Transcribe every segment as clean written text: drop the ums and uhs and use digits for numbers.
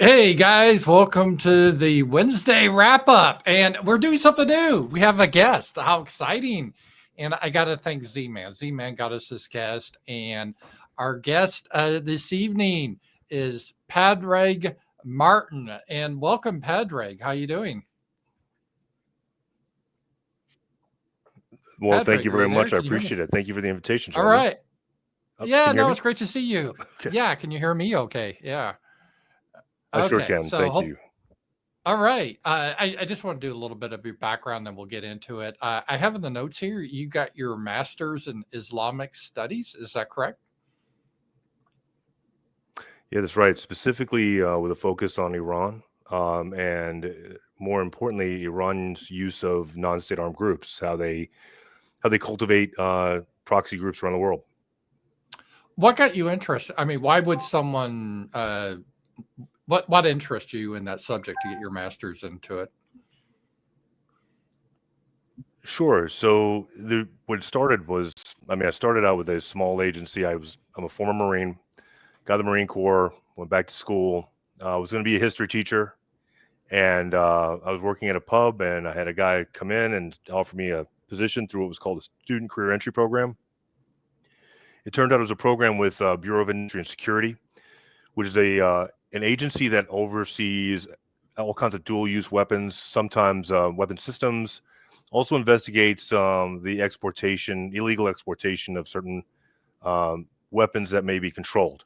Hey guys, welcome to the Wednesday wrap up. And we're doing something new. We have a guest. How exciting. And I got to thank Z-Man. Z-Man got us this guest. And our guest this evening is Padraig Martin. And welcome, Padraig. How you doing? Well, Padraig, thank you very much. I appreciate it. Thank you for the invitation, Jeremy. All right. Yeah, no, it's great to see you. Okay. Yeah, can you hear me okay? Yeah. I sure can. So thank you. All right. I just want to do a little bit of your background, then we'll get into it. I have in the notes here, you got your master's in Islamic studies. Is that correct? Yeah, that's right. Specifically with a focus on Iran and more importantly, Iran's use of non-state armed groups, how they cultivate proxy groups around the world. What got you interested? I mean, why would someone what interests you in that subject to get your master's into it? Sure. So what it started was, I started out with a small agency. I'm a former Marine, got the Marine Corps, went back to school. I was going to be a history teacher, and I was working at a pub, and I had a guy come in and offer me a position through what was called a student career entry program. It turned out it was a program with Bureau of Industry and Security, which is an agency that oversees all kinds of dual-use weapons, sometimes weapon systems, also investigates the illegal exportation of certain weapons that may be controlled.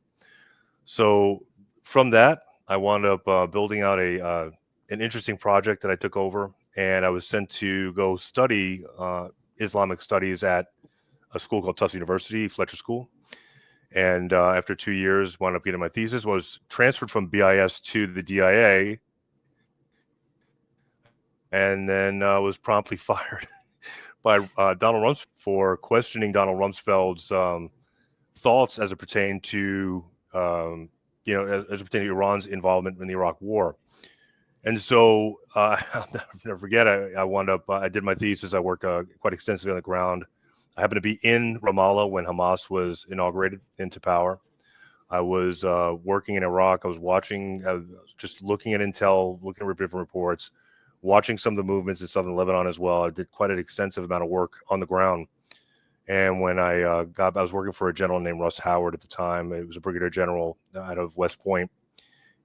So from that, I wound up building out an interesting project that I took over, and I was sent to go study Islamic studies at a school called Tufts University, Fletcher School. And after 2 years, wound up getting my thesis, was transferred from BIS to the DIA, and then was promptly fired by Donald Rumsfeld for questioning Donald Rumsfeld's thoughts as it pertained to, as it pertained to Iran's involvement in the Iraq War. And so I'll never forget, I wound up, I did my thesis. I worked quite extensively on the ground. I happened to be in Ramallah when Hamas was inaugurated into power. I was working in Iraq. I was watching, just looking at intel, looking at different reports, watching some of the movements in southern Lebanon as well. I did quite an extensive amount of work on the ground. And when I was working for a general named Russ Howard at the time. It was a brigadier general out of West Point.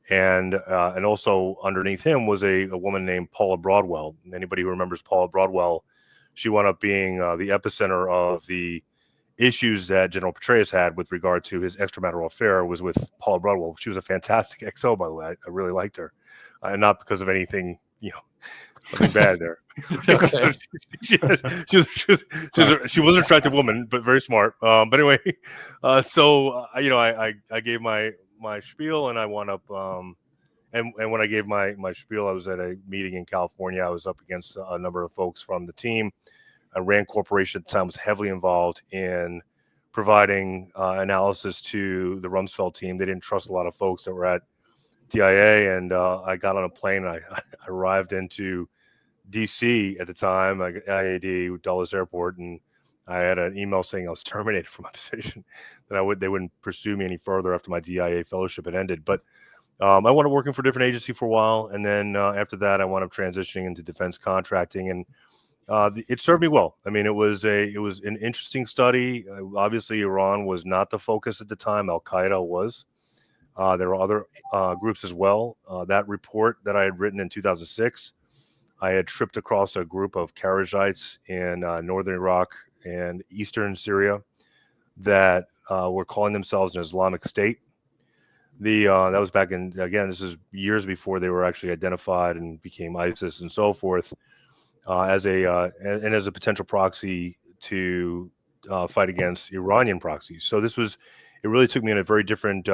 And also underneath him was a woman named Paula Broadwell. Anybody who remembers Paula Broadwell, she wound up being the epicenter of the issues that General Petraeus had with regard to his extramarital affair was with Paula Broadwell. She was a fantastic XO, by the way. I really liked her. And not because of anything, nothing bad there. Okay. She was an attractive woman, but very smart. But anyway, I gave my spiel, and I wound up, and when I gave my spiel, I was at a meeting in California. I was up against a number of folks from the team. Rand Corporation at the time was heavily involved in providing analysis to the Rumsfeld team. They didn't trust a lot of folks that were at DIA, and I got on a plane, and I arrived into DC at the time, IAD, Dulles Airport, and I had an email saying I was terminated from my position, that they wouldn't pursue me any further after my DIA fellowship had ended. But I wound up working for a different agency for a while, and then after that, I wound up transitioning into defense contracting, and it served me well. I mean, it was an interesting study. Obviously, Iran was not the focus at the time. Al Qaeda was. There were other groups as well. That report that I had written in 2006, I had tripped across a group of Kharijites in northern Iraq and eastern Syria that were calling themselves an Islamic State. That was back in, again, this is years before they were actually identified and became ISIS and so forth, as a potential proxy to fight against Iranian proxies. So it really took me in a very different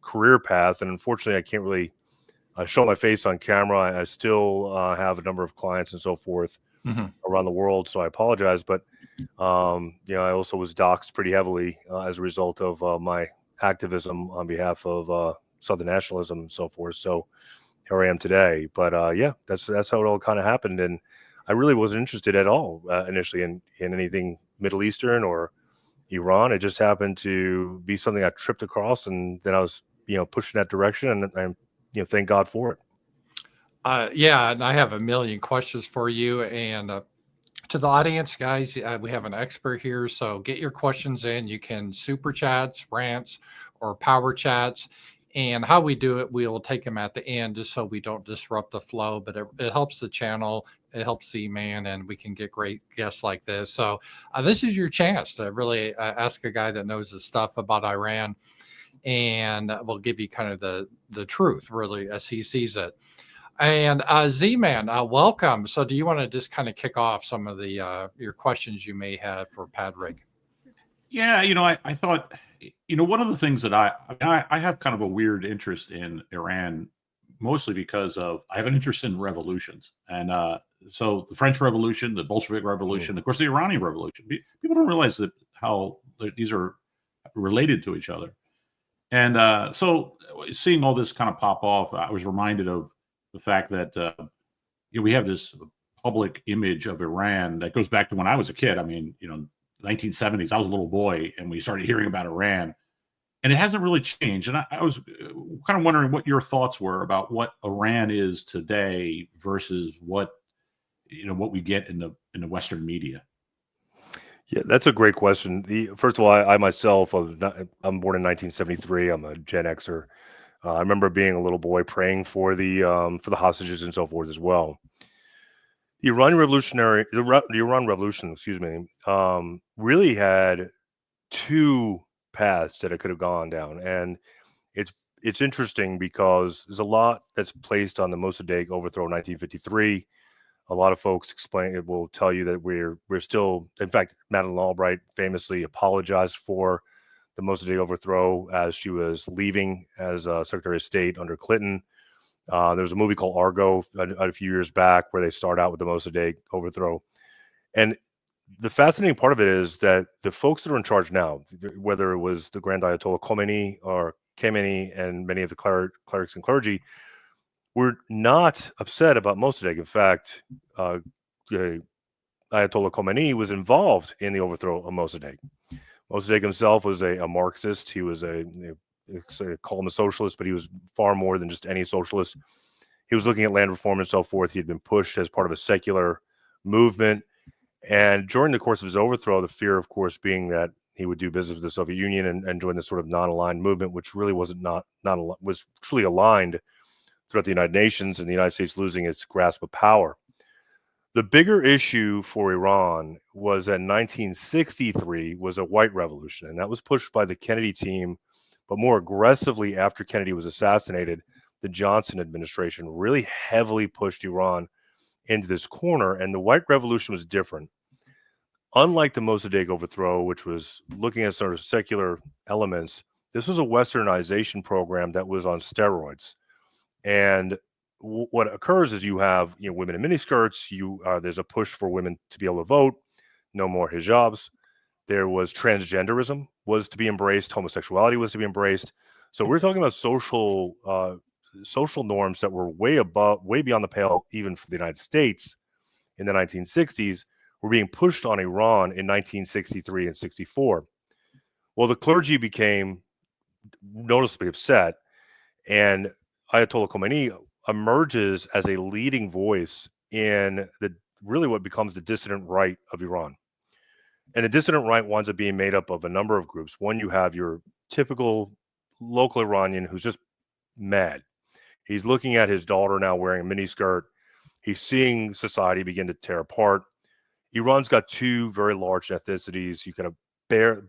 career path, and unfortunately I can't really show my face on camera. I still have a number of clients and so forth around the world, so I apologize. But I also was doxxed pretty heavily as a result of my activism on behalf of Southern nationalism and so forth. So here I am today. But that's how it all kind of happened, and I really wasn't interested at all initially in anything Middle Eastern or Iran. It just happened to be something I tripped across, and then I was pushed in that direction, and thank God for it. Yeah, and I have a million questions for you. And to the audience, guys, we have an expert here. So get your questions in. You can super chats, rants, or power chats. And how we do it, we'll take them at the end just so we don't disrupt the flow. But it helps the channel. It helps Z-Man, and we can get great guests like this. So this is your chance to really ask a guy that knows his stuff about Iran. And we'll give you kind of the truth, really, as he sees it. And Z-Man, welcome. So do you want to just kind of kick off some of the your questions you may have for Padraig? Yeah, I thought, one of the things that I have kind of a weird interest in Iran, mostly because I have an interest in revolutions. And so the French Revolution, the Bolshevik Revolution, of course, the Iranian Revolution. People don't realize how these are related to each other. And so seeing all this kind of pop off, I was reminded of the fact that we have this public image of Iran that goes back to when I was a kid. I mean, 1970s, I was a little boy, and we started hearing about Iran, and it hasn't really changed. And I was kind of wondering what your thoughts were about what Iran is today versus what we get in the Western media. Yeah, that's a great question. First of all, I myself, I'm born in 1973. I'm a Gen Xer. I remember being a little boy praying for the hostages and so forth as well. The Iran Revolution, excuse me, really had two paths that it could have gone down, and it's interesting because there's a lot that's placed on the Mossadegh overthrow in 1953. A lot of folks will tell you that we're still, in fact, Madeleine Albright famously apologized for the Mossadegh overthrow as she was leaving as Secretary of State under Clinton. There was a movie called Argo a few years back where they start out with the Mossadegh overthrow. And the fascinating part of it is that the folks that are in charge now, whether it was the Grand Ayatollah Khomeini or Khamenei and many of the clerics and clergy, were not upset about Mossadegh. In fact, Ayatollah Khomeini was involved in the overthrow of Mossadegh. Mossadegh himself was a Marxist. He was call him a socialist, but he was far more than just any socialist. He was looking at land reform and so forth. He had been pushed as part of a secular movement. And during the course of his overthrow, the fear, of course, being that he would do business with the Soviet Union and join this sort of non-aligned movement, which really was truly aligned throughout the United Nations, and the United States losing its grasp of power. The bigger issue for Iran was that 1963 was a white revolution, and that was pushed by the Kennedy team, but more aggressively after Kennedy was assassinated. The Johnson administration really heavily pushed Iran into this corner, and the white revolution was different. Unlike the Mossadegh overthrow, which was looking at sort of secular elements, this was a westernization program that was on steroids. And what occurs is you have women in miniskirts. There's a push for women to be able to vote. No more hijabs. There was transgenderism was to be embraced. Homosexuality was to be embraced. So we're talking about social norms that were way beyond the pale, even for the United States in the 1960s, were being pushed on Iran in 1963 and 64. Well, the clergy became noticeably upset, and Ayatollah Khomeini emerges as a leading voice in really what becomes the dissident right of Iran. And the dissident right winds up being made up of a number of groups. One, you have your typical local Iranian who's just mad. He's looking at his daughter now wearing a miniskirt. He's seeing society begin to tear apart. Iran's got two very large ethnicities. You can have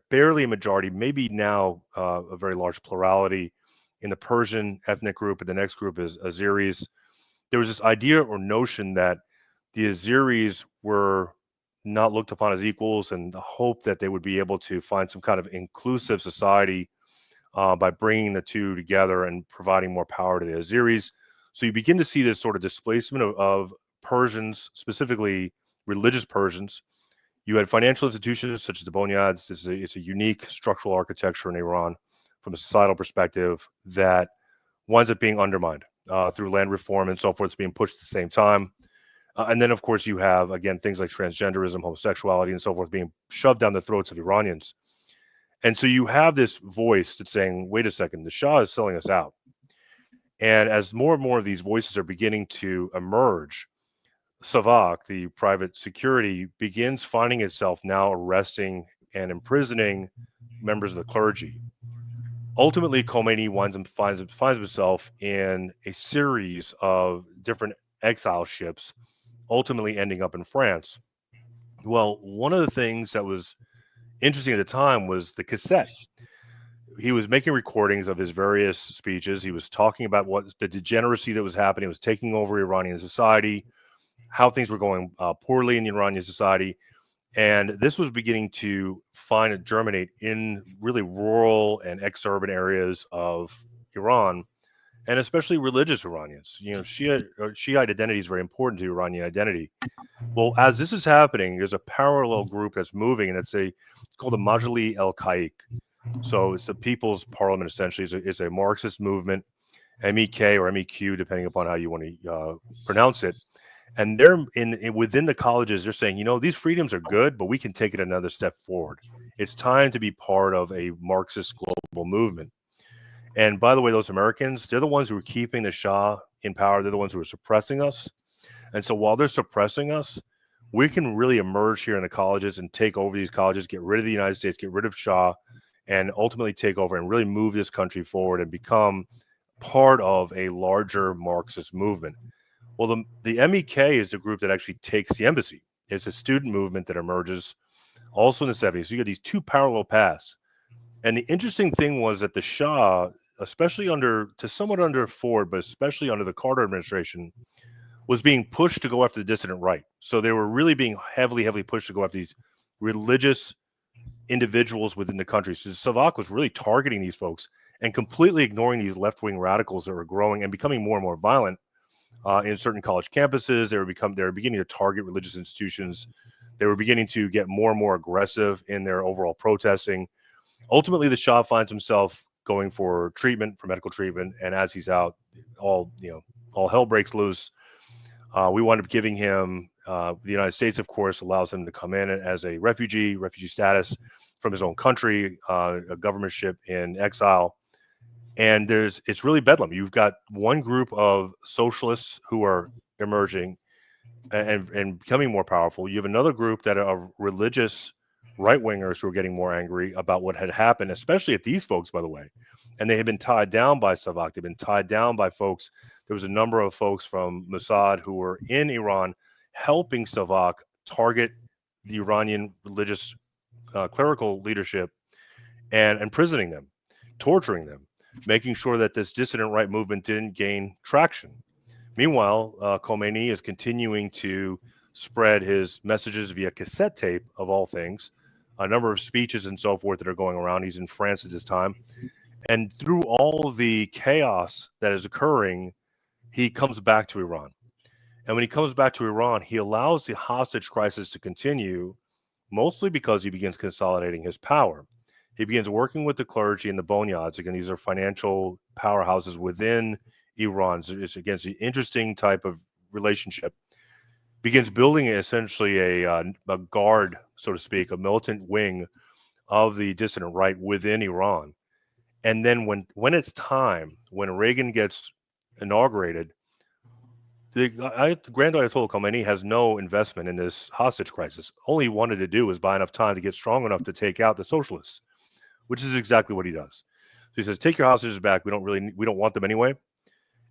barely a majority, maybe now a very large plurality in the Persian ethnic group, and the next group is Azeris. There was this idea or notion that the Azeris were not looked upon as equals, and the hope that they would be able to find some kind of inclusive society by bringing the two together and providing more power to the Azeris. So you begin to see this sort of displacement of Persians, specifically religious Persians. You had financial institutions such as the Bonyads. It's a unique structural architecture in Iran from a societal perspective that winds up being undermined through land reform and so forth. It's being pushed at the same time. And then, of course, you have, again, things like transgenderism, homosexuality, and so forth being shoved down the throats of Iranians. And so you have this voice that's saying, wait a second, the Shah is selling us out. And as more and more of these voices are beginning to emerge, Savak, the private security, begins finding itself now arresting and imprisoning members of the clergy. Ultimately, Khomeini finds himself in a series of different exile ships, ultimately ending up in France. Well, one of the things that was interesting at the time was the cassette. He was making recordings of his various speeches. He was talking about what the degeneracy that was happening was taking over Iranian society, how things were going poorly in the Iranian society. And this was beginning to germinate in really rural and ex-urban areas of Iran, and especially religious Iranians. You know, Shiite identity is very important to Iranian identity. Well, as this is happening, there's a parallel group that's moving, and it's called the Majlis el-Qaik. So it's the People's Parliament, essentially. It's a Marxist movement, MEK or MEQ, depending upon how you want to pronounce it. And they're within the colleges, they're saying, you know, these freedoms are good, but we can take it another step forward. It's time to be part of a Marxist global movement. And by the way, those Americans, they're the ones who are keeping the Shah in power. They're the ones who are suppressing us. And so while they're suppressing us, we can really emerge here in the colleges and take over these colleges, get rid of the United States, get rid of Shah, and ultimately take over and really move this country forward and become part of a larger Marxist movement. Well, the MEK is the group that actually takes the embassy. It's a student movement that emerges also in the 70s. So you got these two parallel paths. And the interesting thing was that the Shah, especially somewhat under Ford, but especially under the Carter administration, was being pushed to go after the dissident right. So they were really being heavily pushed to go after these religious individuals within the country. So Savak was really targeting these folks and completely ignoring these left-wing radicals that were growing and becoming more and more violent in certain college campuses. They were beginning to target religious institutions. They were beginning to get more and more aggressive in their overall protesting. Ultimately, the Shah finds himself going for medical treatment, and as he's out, all hell breaks loose. We wound up giving him the United States, of course, allows him to come in as a refugee status from his own country, a government ship in exile. And it's really bedlam. You've got one group of socialists who are emerging and becoming more powerful. You have another group that are religious right-wingers who are getting more angry about what had happened, especially at these folks, by the way. And they had been tied down by Savak. They've been tied down by folks. There was a number of folks from Mossad who were in Iran helping Savak target the Iranian religious clerical leadership and imprisoning them, torturing them, making sure that this dissident right movement didn't gain traction. Meanwhile, Khomeini is continuing to spread his messages via cassette tape, of all things, a number of speeches and so forth that are going around. He's in France at this time. And through all the chaos that is occurring, he comes back to Iran. And when he comes back to Iran, he allows the hostage crisis to continue, mostly because he begins consolidating his power. He begins working with the clergy and the bonyads. Again, these are financial powerhouses within Iran. So it's against an interesting type of relationship. Begins building essentially a guard, so to speak, a militant wing of the dissident right within Iran. And then when it's time, when Reagan gets inaugurated, the Grand Ayatollah Khomeini has no investment in this hostage crisis. All he wanted to do was buy enough time to get strong enough to take out the socialists, which is exactly what he does. So he says, take your hostages back. We don't want them anyway,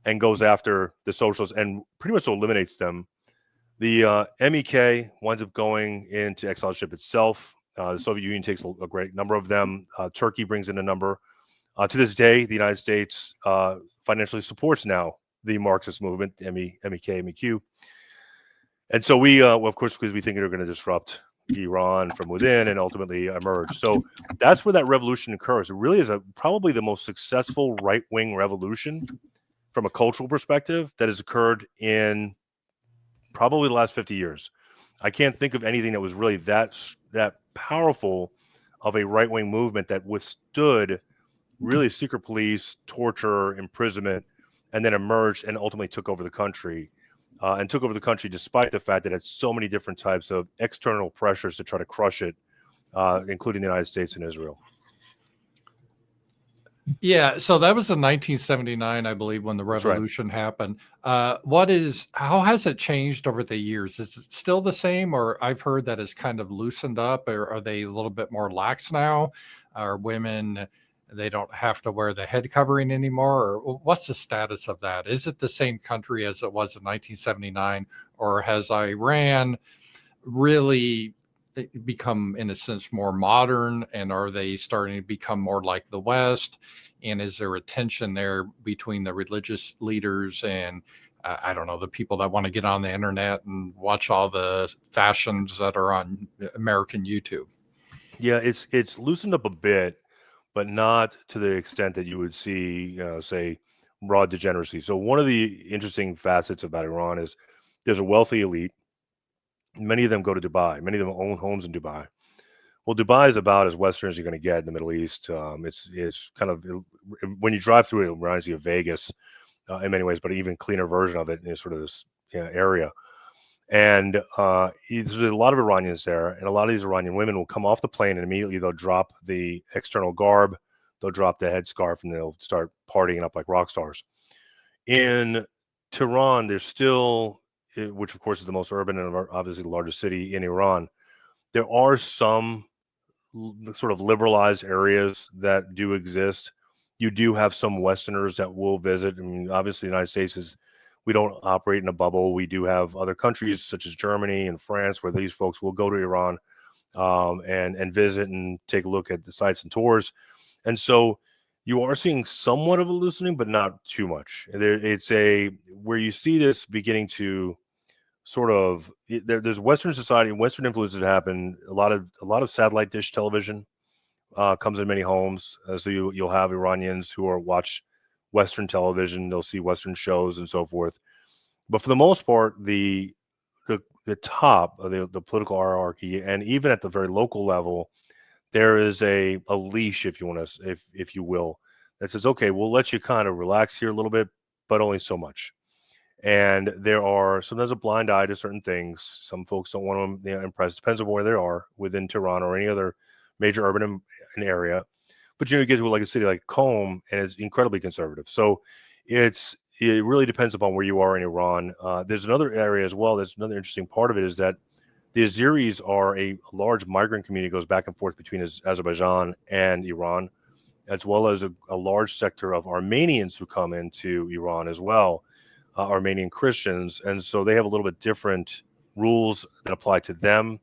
and goes after the socialists and pretty much eliminates them. The MEK winds up going into exileship itself. The Soviet Union takes a great number of them. Turkey brings in a number. To this day, the United States financially supports now the Marxist movement, MEK, MEQ. And so we, of course, because we think they're going to disrupt Iran from within and ultimately emerge. So that's where that revolution occurs. It really is probably the most successful right-wing revolution from a cultural perspective that has occurred in probably the last 50 years. I can't think of anything that was really that powerful of a right-wing movement that withstood really secret police, torture, imprisonment, and then emerged and ultimately took over the country. And took over the country despite the fact that it had so many different types of external pressures to try to crush it, including the United States and Israel. Yeah, so that was in 1979, I believe, when the That's right. revolution happened. How has it changed over the years? Is it still the same, or I've heard that it's kind of loosened up, or are they a little bit more lax now? Are women, they don't have to wear the head covering anymore, or what's the status of that? Is it the same country as it was in 1979, or has Iran really become, in a sense, more modern, and are they starting to become more like the West? And is there a tension there between the religious leaders and I don't know, the people that want to get on the internet and watch all the fashions that are on American YouTube? Yeah, it's loosened up a bit, but not to the extent that you would see, say, raw degeneracy. So one of the interesting facets about Iran is there's a wealthy elite. Many of them go to Dubai. Many of them own homes in Dubai. Well, Dubai is about as Western as you're going to get in the Middle East. It's kind of, when you drive through it, it reminds you of Vegas in many ways, but an even cleaner version of it in sort of this area. And there's a lot of Iranians there, and a lot of these Iranian women will come off the plane and immediately they'll drop the external garb, they'll drop the headscarf, and they'll start partying up like rock stars. In Tehran, there's still, which of course is the most urban and obviously the largest city in Iran, there are some sort of liberalized areas that do exist. You do have some Westerners that will visit. I mean, obviously, the United States is, we don't operate in a bubble. We do have other countries such as Germany and France where these folks will go to Iran and visit and take a look at the sites and tours. And so you are seeing somewhat of a loosening, but not too much. It's where you see this beginning to sort of, there's Western society, Western influences that happen. A lot of satellite dish television comes in many homes. So you'll have Iranians who watch Western television. They'll see Western shows and so forth. But for the most part, the top of the political hierarchy, and even at the very local level, there is a leash, if you want to, if you will, that says, okay, we'll let you kind of relax here a little bit, but only so much. And there are sometimes a blind eye to certain things. Some folks don't want to impress. Depends on where they are within Tehran or any other major urban area. But you get to like a city like Qom, and it's incredibly conservative. So it really depends upon where you are in Iran. There's another area as well. That's another interesting part of it is that the Azeris are a large migrant community that goes back and forth between Azerbaijan and Iran, as well as a large sector of Armenians who come into Iran as well. Armenian Christians, and so they have a little bit different rules that apply to them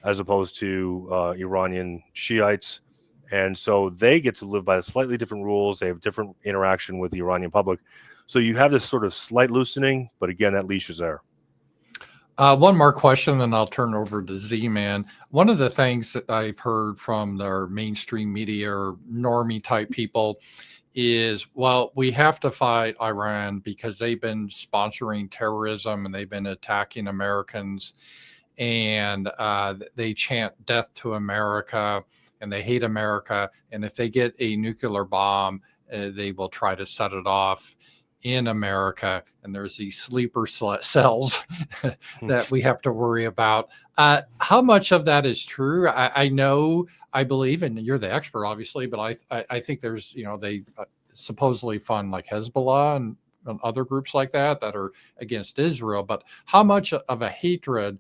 as opposed to Iranian Shiites, and so they get to live by slightly different rules. They have different interaction with the Iranian public, so you have this sort of slight loosening, but again, that leash is there. One more question, then I'll turn over to Z-Man. One of the things that I've heard from their mainstream media or normie type people is, well, we have to fight Iran because they've been sponsoring terrorism and they've been attacking Americans, and they chant death to America and they hate America. And if they get a nuclear bomb, they will try to set it off in America. And there's these sleeper cells that we have to worry about. How much of that is true? I know, I believe, and you're the expert, obviously, but I think there's, they supposedly fund like Hezbollah and other groups like that are against Israel. But how much of a hatred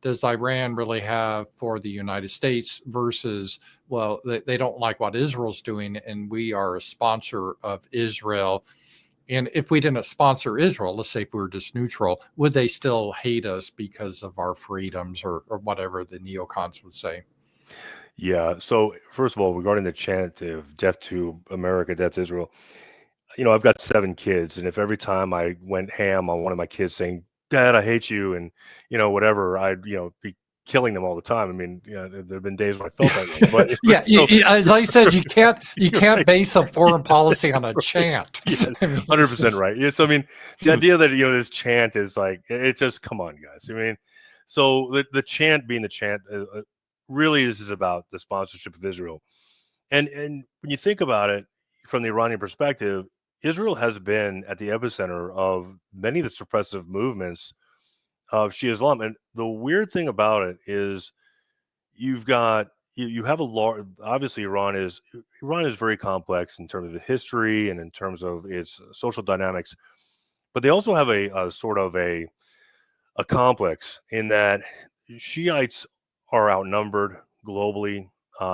does Iran really have for the United States versus, well, they don't like what Israel's doing, and we are a sponsor of Israel. And if we didn't sponsor Israel, let's say if we were just neutral, would they still hate us because of our freedoms or whatever the neocons would say? Yeah. So first of all, regarding the chant of death to America, death to Israel, I've got 7 kids, and if every time I went ham on one of my kids saying, "Dad, I hate you," and whatever, I'd be killing them all the time. I mean, there have been days when I felt that way. But still, as I said, you can't base a foreign policy on a chant. Yeah, 100% right. Yes, I mean, the idea that this chant is like, it's just, come on, guys. I mean, so the chant being the chant, really this is about the sponsorship of Israel, and when you think about it from the Iranian perspective, Israel has been at the epicenter of many of the suppressive movements of Shia Islam. And the weird thing about it is you've got you have a large, obviously Iran is very complex in terms of history and in terms of its social dynamics, but they also have a sort of a complex in that Shiites are outnumbered globally.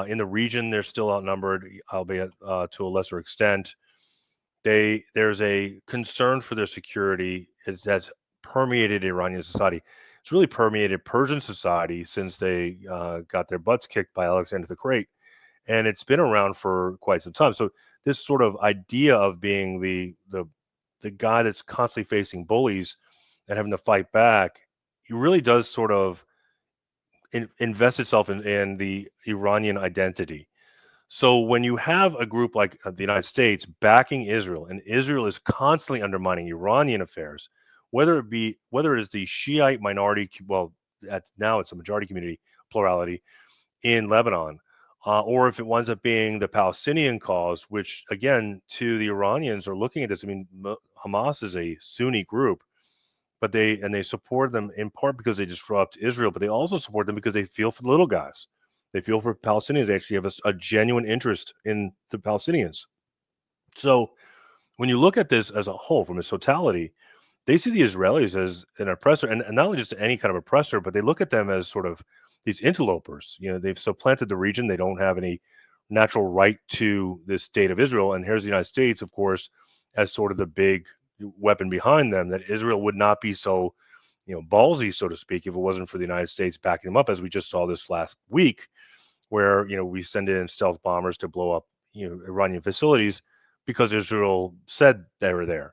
In the region, they're still outnumbered, albeit to a lesser extent. There's a concern for their security that's permeated Iranian society. It's really permeated Persian society since they got their butts kicked by Alexander the Great, and it's been around for quite some time. So this sort of idea of being the guy that's constantly facing bullies and having to fight back, it really does sort of invest itself in the Iranian identity. So when you have a group like the United States backing Israel, and Israel is constantly undermining Iranian affairs, whether it is the Shiite minority, well, now it's a majority community, plurality in Lebanon, or if it winds up being the Palestinian cause, which again, to the Iranians are looking at this. I mean, Hamas is a Sunni group, but they support them in part because they disrupt Israel, but they also support them because they feel for the little guys. They feel for Palestinians. They actually have a genuine interest in the Palestinians. So when you look at this as a whole, from its totality, they see the Israelis as an oppressor, and not only just any kind of oppressor, but they look at them as sort of these interlopers. They've supplanted the region. They don't have any natural right to this state of Israel. And here's the United States, of course, as sort of the big weapon behind them, that Israel would not be so ballsy, so to speak, if it wasn't for the United States backing them up, as we just saw this last week, where we send in stealth bombers to blow up Iranian facilities because Israel said they were there.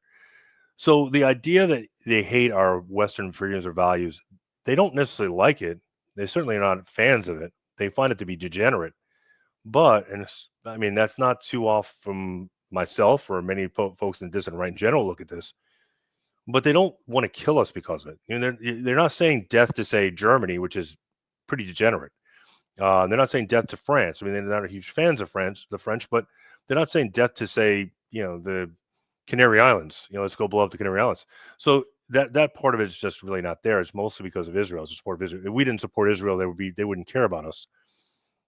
So the idea that they hate our Western freedoms or values, they don't necessarily like it. They certainly are not fans of it. They find it to be degenerate. But, and I mean, that's not too off from myself or many folks in the dissident right in general look at this. But they don't want to kill us because of it. They're not saying death to, say, Germany, which is pretty degenerate. They're not saying death to France. I mean, they're not huge fans of the French, but they're not saying death to, say, the Canary Islands. Let's go blow up the Canary Islands. So that part of it is just really not there. It's mostly because of Israel. It's the support of Israel. If we didn't support Israel, they wouldn't care about us.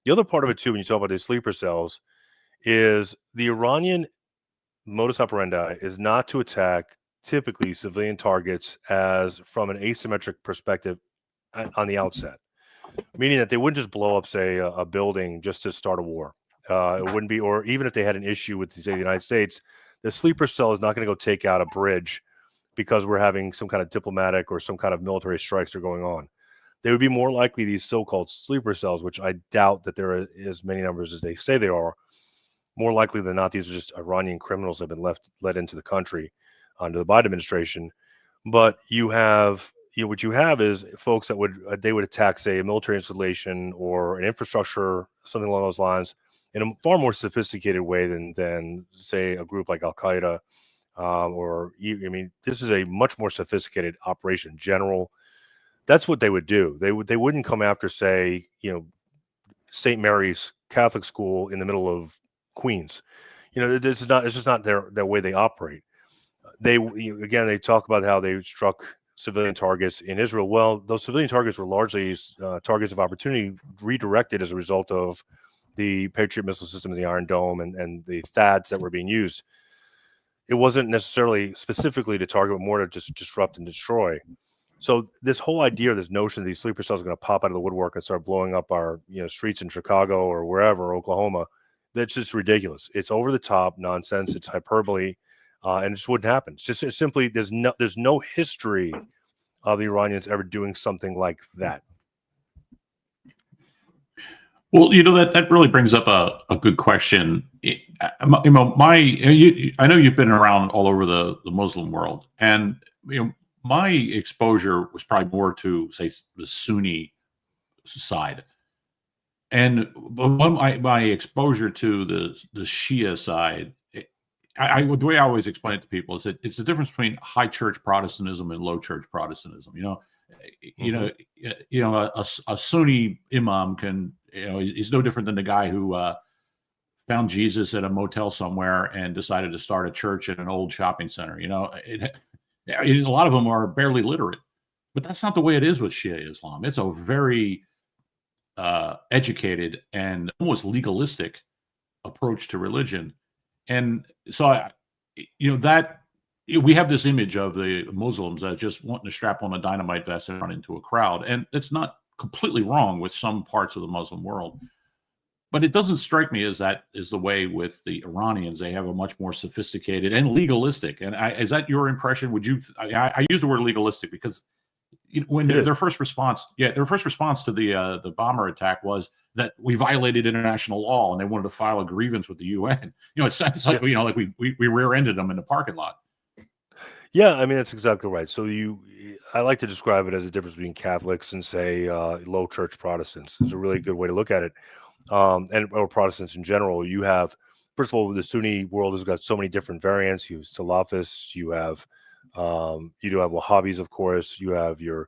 The other part of it too, when you talk about these sleeper cells, is the Iranian modus operandi is not to attack typically civilian targets as from an asymmetric perspective on the outset, meaning that they wouldn't just blow up, say, a building just to start a war. It wouldn't be, or even if they had an issue with, say, the United States, the sleeper cell is not going to go take out a bridge because we're having some kind of diplomatic or some kind of military strikes are going on. They would be more likely, these so-called sleeper cells, which I doubt that there are as many numbers as they say they are. More likely than not, these are just Iranian criminals that have been let into the country under the Biden administration. But you have, what you have is folks that would attack, say, a military installation or an infrastructure, something along those lines, in a far more sophisticated way than say, a group like Al Qaeda. This is a much more sophisticated operation. General, that's what they would do. They wouldn't come after, say, St. Mary's Catholic School in the middle of Queens. It's just not their way they operate. They talk about how they struck civilian targets in Israel. Well, those civilian targets were largely targets of opportunity redirected as a result of the Patriot missile system, the Iron Dome, and the THAADs that were being used. It wasn't necessarily specifically to target, but more to just disrupt and destroy. So this whole idea, this notion that these sleeper cells are going to pop out of the woodwork and start blowing up our streets in Chicago or wherever, Oklahoma, that's just ridiculous. It's over the top nonsense. It's hyperbole, and it just wouldn't happen. It's simply there's no history of the Iranians ever doing something like that. Well, that really brings up a good question. I know you've been around all over the Muslim world, and my exposure was probably more to, say, the Sunni side, and my exposure to the Shia side, the way I always explain it to people is that it's the difference between high church Protestantism and low church Protestantism. A Sunni imam can, he's no different than the guy who found Jesus at a motel somewhere and decided to start a church in an old shopping center. A lot of them are barely literate, but that's not the way it is with Shia Islam. It's a very educated and almost legalistic approach to religion. And so that we have this image of the Muslims as just wanting to strap on a dynamite vest and run into a crowd. And it's not completely wrong with some parts of the Muslim world. But it doesn't strike me as that is the way with the Iranians. They have a much more sophisticated and legalistic. And is that your impression? Would you? I use the word legalistic because when their first response, their first response to the bomber attack was that we violated international law, and they wanted to file a grievance with the UN. It sounds like like we rear-ended them in the parking lot. Yeah, I mean that's exactly right. So I like to describe it as a difference between Catholics and say low church Protestants. It's a really good way to look at it. Or Protestants in general. You have, first of all, the Sunni world has got so many different variants. You have Salafists, you do have Wahhabis, of course. You have your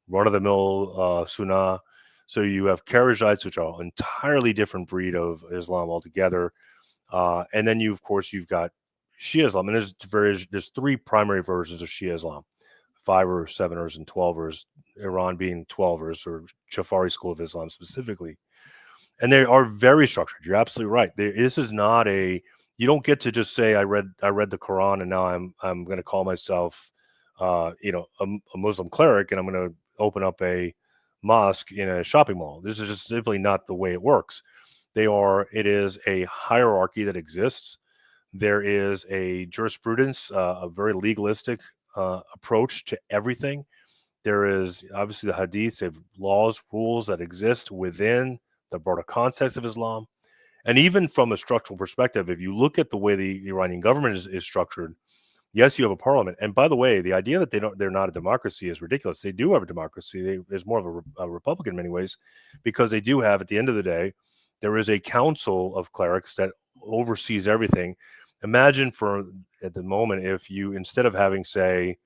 run-of-the-mill Sunnah. So you have Kharijites, which are an entirely different breed of Islam altogether. And then you've got Shia Islam, and there's three primary versions of Shia Islam: 5ers, 7ers, and 12ers. Iran being 12ers, or Jafari school of Islam specifically. And they are very structured. You're absolutely right. This is not you don't get to just say I read the Quran and now I'm going to call myself a Muslim cleric and I'm going to open up a mosque in a shopping mall. This is just simply not the way it works. It is a hierarchy that exists. There is a jurisprudence, a very legalistic approach to everything. There is obviously the hadiths, they have laws, rules that exist within the broader context of Islam. And even from a structural perspective, if you look at the way the Iranian government is structured, yes, you have a parliament. And by the way, the idea that they're not a democracy is ridiculous. They do have a democracy. There's more of a republic in many ways, because they do have, at the end of the day, there is a council of clerics that oversees everything. Imagine at the moment, if you, instead of having, say,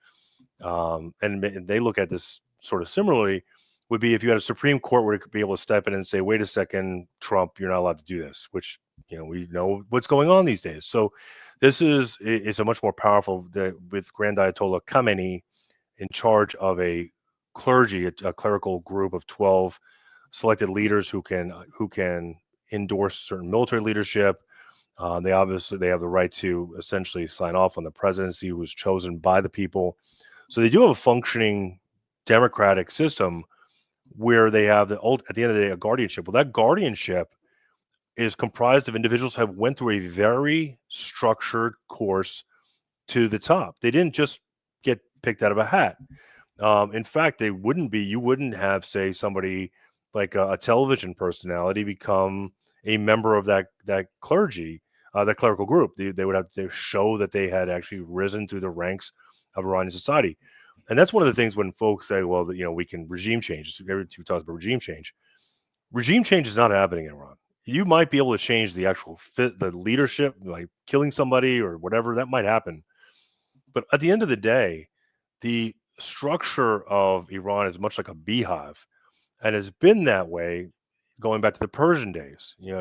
and they look at this sort of similarly, would be if you had a Supreme Court where it could be able to step in and say, wait a second, Trump, you're not allowed to do this, which, we know what's going on these days. So it's a much more powerful, with Grand Ayatollah Khamenei in charge of a clergy, a clerical group of 12 selected leaders who can endorse certain military leadership. They have the right to essentially sign off on the presidency, who was chosen by the people. So they do have a functioning democratic system where they have at the end of the day a guardianship. Well, that guardianship is comprised of individuals who have went through a very structured course to the top. They didn't just get picked out of a hat. In fact, you wouldn't have, say, somebody like a television personality become a member of that clergy, that clerical group. They would have to show that they had actually risen through the ranks of Iranian society. And that's one of the things when folks say, well, we can regime change. Everybody talks about regime change. Regime change is not happening in Iran. You might be able to change the actual the leadership, like killing somebody or whatever, that might happen. But at the end of the day, the structure of Iran is much like a beehive, and has been that way going back to the Persian days. You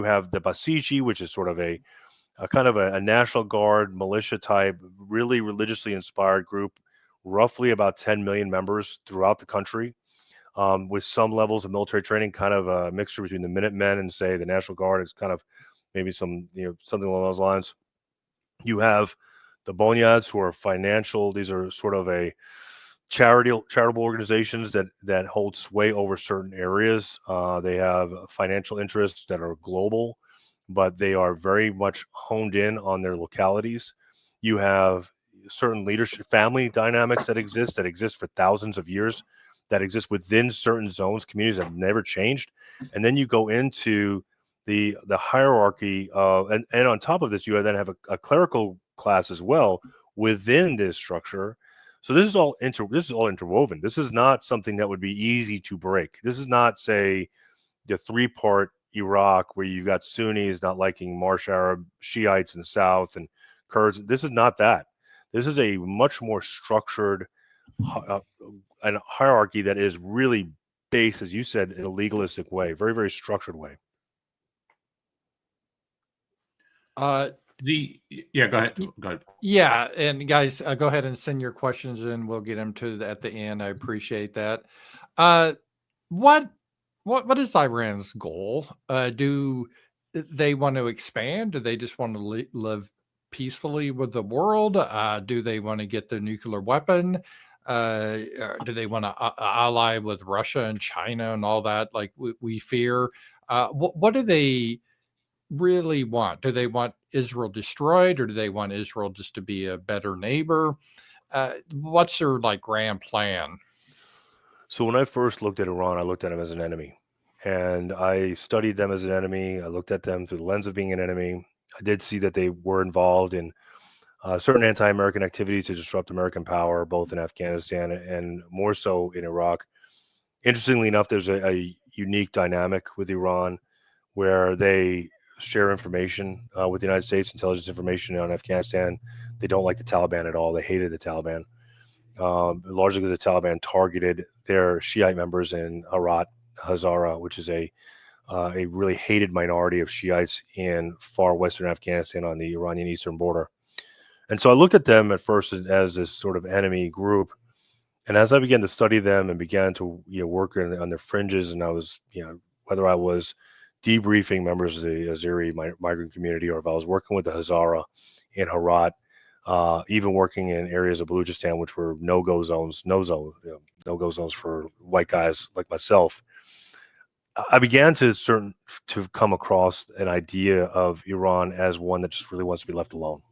have the Basiji, which is sort of a kind of a National Guard militia type, really religiously inspired group, roughly about 10 million members throughout the country, with some levels of military training, kind of a mixture between the Minutemen and, say, the National Guard. Is kind of maybe some, something along those lines. You have the Bonyads, who are financial. These are sort of a charitable organizations that hold sway over certain areas. They have financial interests that are global, but they are very much honed in on their localities. You have certain leadership, family dynamics that exist for thousands of years, that exist within certain zones, communities that have never changed. And then you go into the hierarchy of, and on top of this, you then have a clerical class as well within this structure. So this is all interwoven. This is not something that would be easy to break. This is not, say, the three-part Iraq where you've got Sunnis not liking Marsh Arab Shiites in the south and Kurds. This is not that. This is a much more structured and hierarchy that is really based, as you said, in a legalistic way, very, very structured way. Go ahead. Yeah, and guys, go ahead and send your questions in. We'll get them to at the end. I appreciate that. What What is Iran's goal? Do they want to expand? Do they just want to live peacefully with the world? Do they want to get the nuclear weapon? Do they want to ally with Russia and China and all that, like we fear? What do they really want? Do they want Israel destroyed, or do they want Israel just to be a better neighbor? What's their like grand plan? So when I first looked at Iran, I looked at them as an enemy, and I studied them as an enemy. I looked at them through the lens of being an enemy. I did see that they were involved in certain anti-American activities to disrupt American power, both in Afghanistan and more so in Iraq. Interestingly enough, there's a unique dynamic with Iran where they share information with the United States, intelligence information on Afghanistan. They don't like the Taliban at all. They hated the Taliban, largely because the Taliban targeted their Shiite members in Herat, Hazara, which is a really hated minority of Shiites in far western Afghanistan on the Iranian eastern border. And so I looked at them at first as this sort of enemy group. And as I began to study them and began to work on their fringes, and I was, whether I was debriefing members of the Azeri migrant community, or if I was working with the Hazara in Herat, even working in areas of Balochistan, which were no-go zones for white guys like myself, I began to come across an idea of Iran as one that just really wants to be left alone.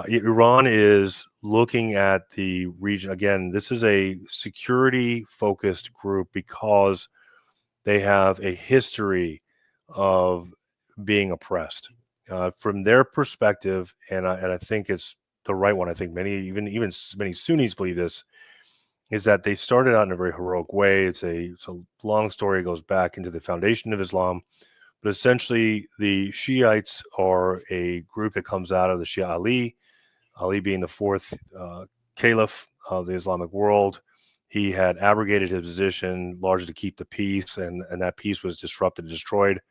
Iran is looking at the region. Again, this is a security-focused group because they have a history of being oppressed. From their perspective, and I think it's the right one. I think many Sunnis believe this, is that they started out in a very heroic way. It's a long story. It goes back into the foundation of Islam. But essentially, the Shiites are a group that comes out of the Shia Ali being the fourth caliph of the Islamic world. He had abrogated his position largely to keep the peace, and that peace was disrupted and destroyed.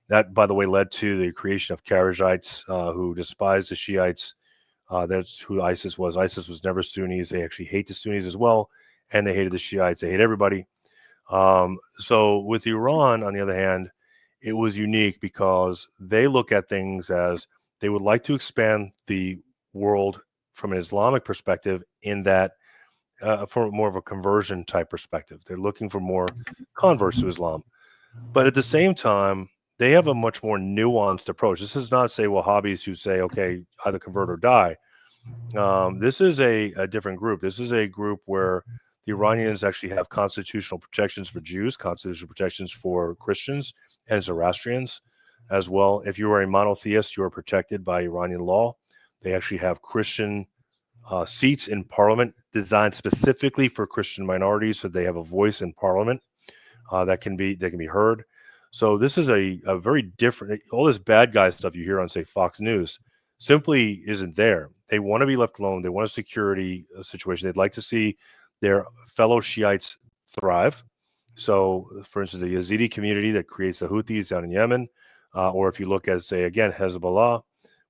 That, by the way, led to the creation of Kharijites who despised the Shiites. That's who ISIS was. ISIS was never Sunnis. They actually hate the Sunnis as well, and they hated the Shiites. They hate everybody. So with Iran, on the other hand, it was unique because they look at things as they would like to expand the world from an Islamic perspective, in that for more of a conversion type perspective. They're looking for more converts to Islam. But at the same time, they have a much more nuanced approach. This is not, say, Wahhabis who say, okay, either convert or die. This is a different group. This is a group where the Iranians actually have constitutional protections for Jews, constitutional protections for Christians and Zoroastrians as well. If you are a monotheist, you are protected by Iranian law. They actually have Christian seats in parliament designed specifically for Christian minorities, so they have a voice in parliament that can be heard. So this is a very different. All this bad guy stuff you hear on, say, Fox News simply isn't there. They want to be left alone. They want a security situation. They'd like to see their fellow Shiites thrive. So, for instance, the Yazidi community that creates the Houthis down in Yemen, or if you look at, say, again, Hezbollah,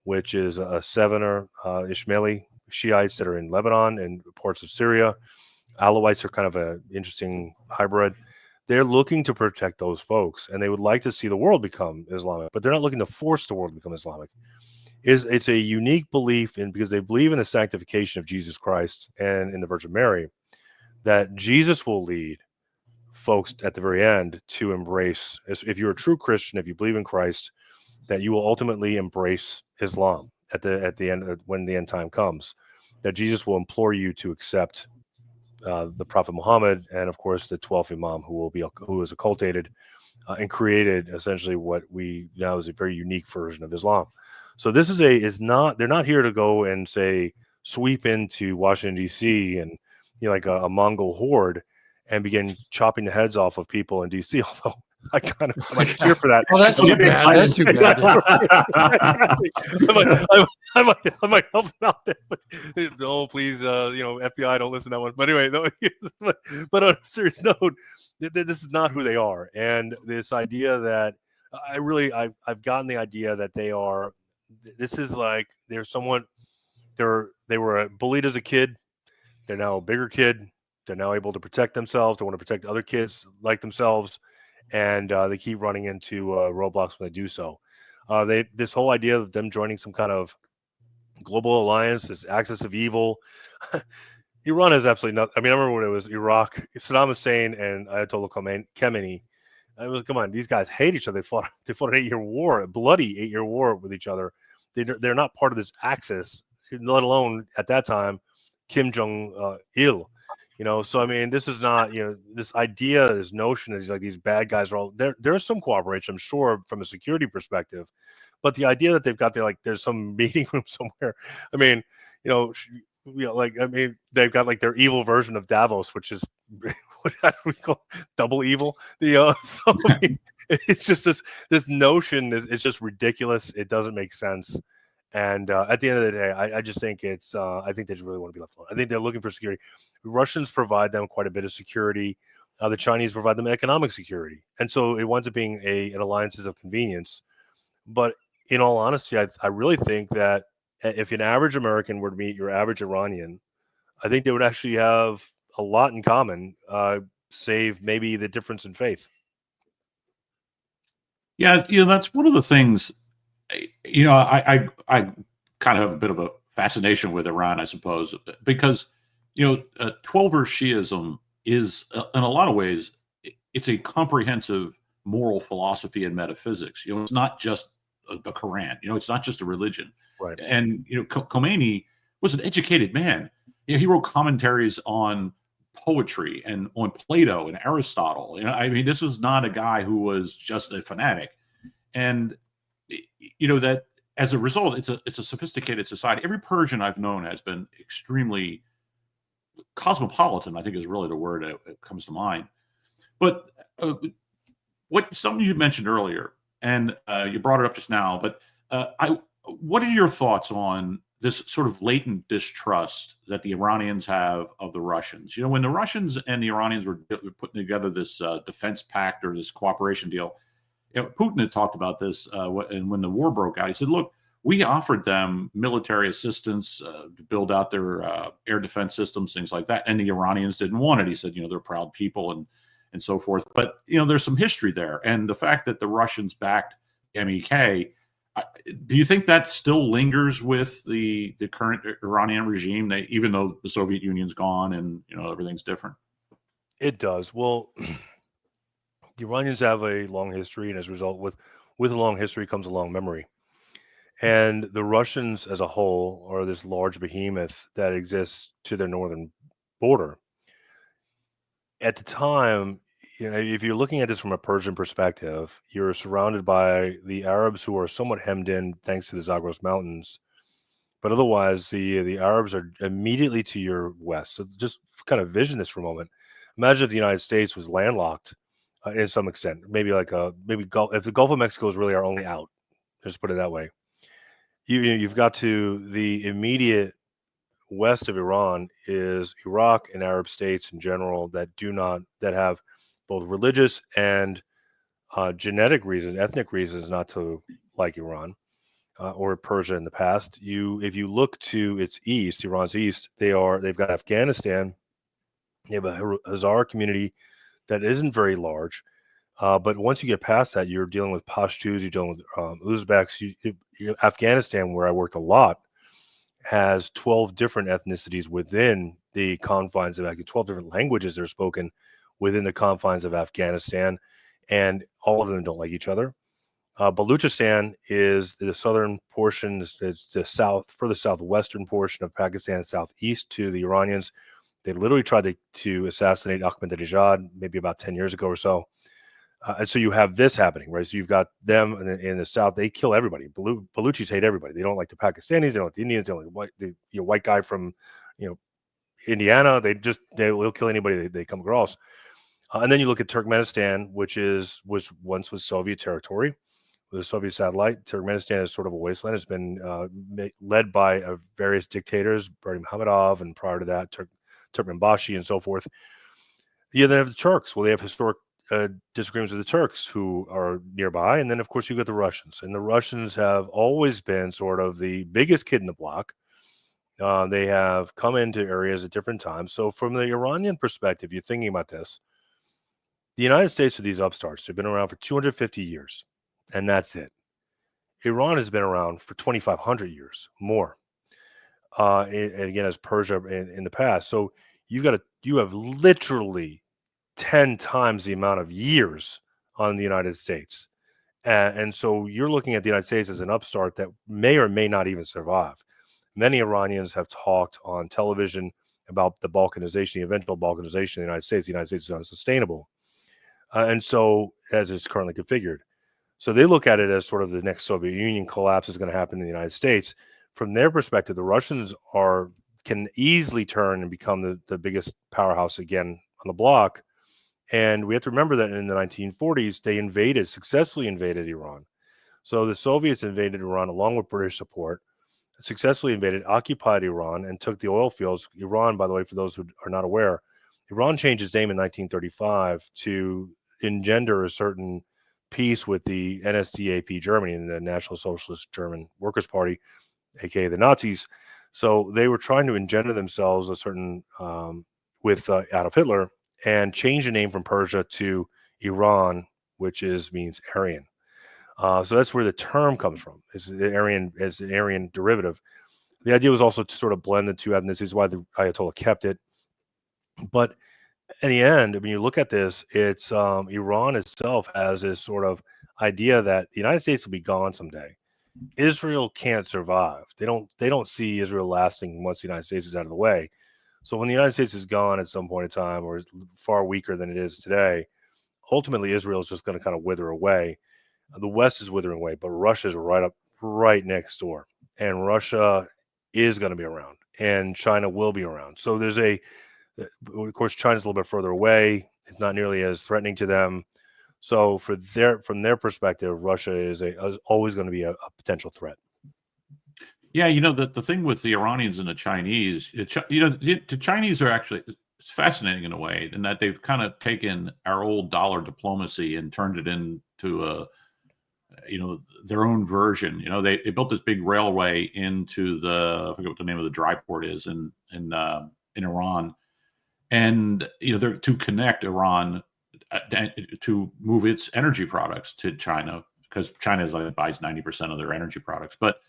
which is a Sevener Ismaili Shiites that are in Lebanon and parts of Syria. Alawites are kind of an interesting hybrid. They're looking to protect those folks, and they would like to see the world become Islamic, but they're not looking to force the world to become Islamic. It's a unique belief because they believe in the sanctification of Jesus Christ and in the Virgin Mary, that Jesus will lead folks at the very end to embrace, if you're a true Christian, if you believe in Christ, that you will ultimately embrace Islam at the end, when the end time comes, that Jesus will implore you to accept the Prophet Muhammad, and of course the 12th Imam, who is occultated and created essentially what we now is a very unique version of Islam. So this they're not here to go and, say, sweep into Washington D.C. and like a Mongol horde and begin chopping the heads off of people in D.C. Although I kind of cheer for that. Oh, that's too bad. That's too bad. I might help them out there. But, oh, please, FBI, don't listen to that one. But anyway, but on a serious note, this is not who they are. And this idea that I've gotten the idea that they are. This is like they were bullied as a kid. They're now a bigger kid. They're now able to protect themselves. They want to protect other kids like themselves. and they keep running into roadblocks when they do so. This whole idea of them joining some kind of global alliance, this axis of evil. Iran is absolutely not. I mean, I remember when it was Iraq, Saddam Hussein and Ayatollah Khamenei. I was, come on, these guys hate each other. They fought an 8-year war, a bloody 8-year war with each other. They're not part of this axis, let alone at that time Kim Jong Il. So I mean, this is not, this idea, this notion that these bad guys are all there. There's some cooperation, I'm sure, from a security perspective, but the idea that they've got there's some meeting room somewhere. I mean, I mean, they've got like their evil version of Davos, which is what do we call double evil. So I mean, it's just this notion it's just ridiculous. It doesn't make sense. And at the end of the day, I just think I think they just really want to be left alone. I think they're looking for security. The Russians provide them quite a bit of security. The Chinese provide them economic security. And so it winds up being an alliance of convenience. But in all honesty, I really think that if an average American were to meet your average Iranian, I think they would actually have a lot in common, save maybe the difference in faith. Yeah, that's one of the things. I kind of have a bit of a fascination with Iran, I suppose, because 12er Shiism is, in a lot of ways, it's a comprehensive moral philosophy and metaphysics. It's not just the Quran. It's not just a religion. Right. And Khomeini was an educated man. He wrote commentaries on poetry and on Plato and Aristotle. I mean, this was not a guy who was just a fanatic. And that as a result, it's a sophisticated society. Every Persian I've known has been extremely cosmopolitan, I think is really the word that comes to mind. But something you mentioned earlier, and you brought it up just now, but what are your thoughts on this sort of latent distrust that the Iranians have of the Russians? When the Russians and the Iranians were putting together this defense pact or this cooperation deal, Putin had talked about this, and when the war broke out, he said, look, we offered them military assistance to build out their air defense systems, things like that. And the Iranians didn't want it. He said, they're proud people and so forth. But, there's some history there. And the fact that the Russians backed MEK, do you think that still lingers with the current Iranian regime, even though the Soviet Union's gone and, everything's different? It does. Well, the Iranians have a long history, and as a result, with a long history comes a long memory. And the Russians as a whole are this large behemoth that exists to their northern border. At the time, if you're looking at this from a Persian perspective, you're surrounded by the Arabs who are somewhat hemmed in thanks to the Zagros Mountains. But otherwise, the Arabs are immediately to your west. So just kind of vision this for a moment. Imagine if the United States was landlocked in some extent, maybe if the Gulf of Mexico is really our only out, just put it that way. You've got to the immediate west of Iran is Iraq and Arab states in general that have both religious and genetic reasons, ethnic reasons not to like Iran or Persia in the past. If you look to its east, Iran's east, they've got Afghanistan. They have a Hazara community that isn't very large. But once you get past that, you're dealing with Pashtuns, you're dealing with Uzbeks. Afghanistan, where I worked a lot, has 12 different ethnicities within the confines of 12 different languages that are spoken within the confines of Afghanistan, and all of them don't like each other. Baluchistan is the southern portion, it's the further southwestern portion of Pakistan, southeast to the Iranians. They literally tried to assassinate Ahmadinejad maybe about 10 years ago or so. And so you have this happening, right? So you've got them in the south. They kill everybody. Baluchis hate everybody. They don't like the Pakistanis. They don't like the Indians. They don't like the white guy from Indiana. They'll kill anybody they come across. And then you look at Turkmenistan, which once was Soviet territory, with a Soviet satellite. Turkmenistan is sort of a wasteland. It's been led by various dictators, Berdy Muhammadov, and prior to that, Turkmenbashi and so forth. Yeah, they have the Turks. Well, they have historic disagreements with the Turks who are nearby. And then, of course, you got the Russians. And the Russians have always been sort of the biggest kid in the block. They have come into areas at different times. So from the Iranian perspective, you're thinking about this. The United States are these upstarts. They've been around for 250 years, and that's it. Iran has been around for 2,500 years more. And again, as Persia in the past. So you have literally 10 times the amount of years on the United States. And so you're looking at the United States as an upstart that may or may not even survive. Many Iranians have talked on television about the balkanization, the eventual balkanization of the United States. The United States is unsustainable. And so, as it's currently configured. So they look at it as sort of the next Soviet Union collapse is going to happen in the United States. From their perspective, the Russians can easily turn and become the biggest powerhouse again on the block. And we have to remember that in the 1940s, they successfully invaded Iran. So the Soviets invaded Iran along with British support, successfully invaded, occupied Iran, and took the oil fields. Iran, by the way, for those who are not aware, Iran changed its name in 1935 to engender a certain peace with the NSDAP Germany and the National Socialist German Workers' Party, aka the Nazis. So they were trying to engender themselves a certain with Adolf Hitler and change the name from Persia to Iran, which means Aryan. So that's where the term comes from. It's an Aryan derivative. The idea was also to sort of blend the two ethnicities, why the Ayatollah kept it. But in the end, when you look at this, it's Iran itself has this sort of idea that the United States will be gone someday. Israel can't survive. They don't see Israel lasting once the United States is out of the way. So when the United States is gone at some point in time, or far weaker than it is today, ultimately Israel is just going to kind of wither away. The West is withering away, but Russia is right next door, and Russia is going to be around, and China will be around. So of course, China's a little bit further away. It's not nearly as threatening to them. So from their perspective, Russia is always going to be a potential threat. Yeah, the thing with the Iranians and the Chinese, the Chinese are actually, it's fascinating in a way, in that they've kind of taken our old dollar diplomacy and turned it into their own version. They built this big railway into I forget what the name of the dry port is in Iran, and they're to connect Iran to move its energy products to China, because China buys 90% of their energy products. But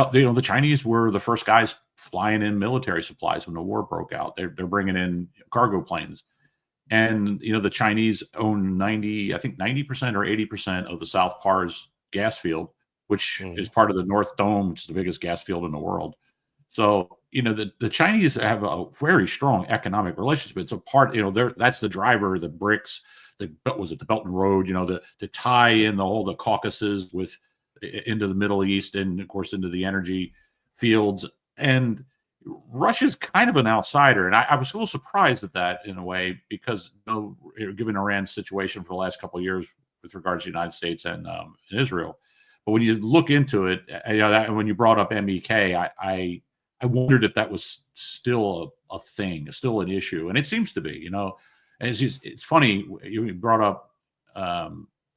the Chinese were the first guys flying in military supplies when the war broke out. They're bringing in cargo planes, and the Chinese own 90% or 80% of the South Pars gas field, which is part of the North Dome, which is the biggest gas field in the world. So the Chinese have a very strong economic relationship. It's a part, that's the driver, the BRICS, the Belt and Road, to tie in all the Caucasus into the Middle East, and of course into the energy fields. And Russia's kind of an outsider, and I was a little surprised at that in a way, because given Iran's situation for the last couple of years with regards to the United States and Israel. But when you look into it, when you brought up MEK, I wondered if that was still a thing, still an issue, and it seems to be. It's funny you brought up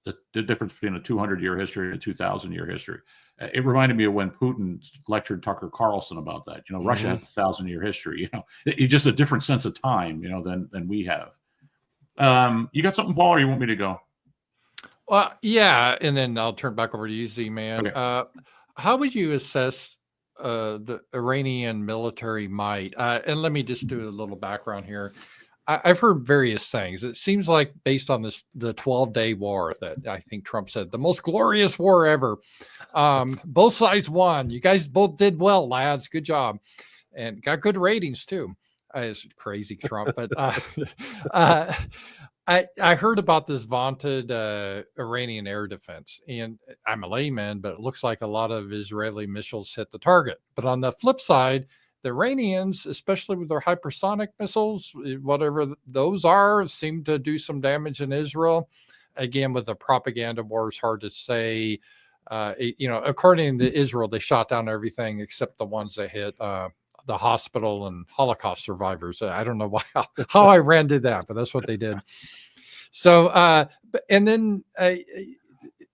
the difference between a 200-year history and a 2,000-year history. It reminded me of when Putin lectured Tucker Carlson about that. Russia has a 1,000-year history. It's just a different sense of time, than we have. You got something, Paul, or you want me to go? Well, yeah, and then I'll turn back over to you, Z-Man. Okay. How would you assess the Iranian military might? And let me just do a little background here. I've heard various things. It seems like, based on the 12-day war that I think Trump said, the most glorious war ever. Both sides won. You guys both did well, lads. Good job. And got good ratings, too. It's crazy, Trump. But I heard about this vaunted Iranian air defense. And I'm a layman, but it looks like a lot of Israeli missiles hit the target. But on the flip side, the Iranians, especially with their hypersonic missiles, whatever those are, seem to do some damage in Israel. Again, with the propaganda war, it's hard to say. According to Israel, they shot down everything except the ones that hit the hospital and Holocaust survivors. I don't know how Iran did that, but that's what they did. So, and then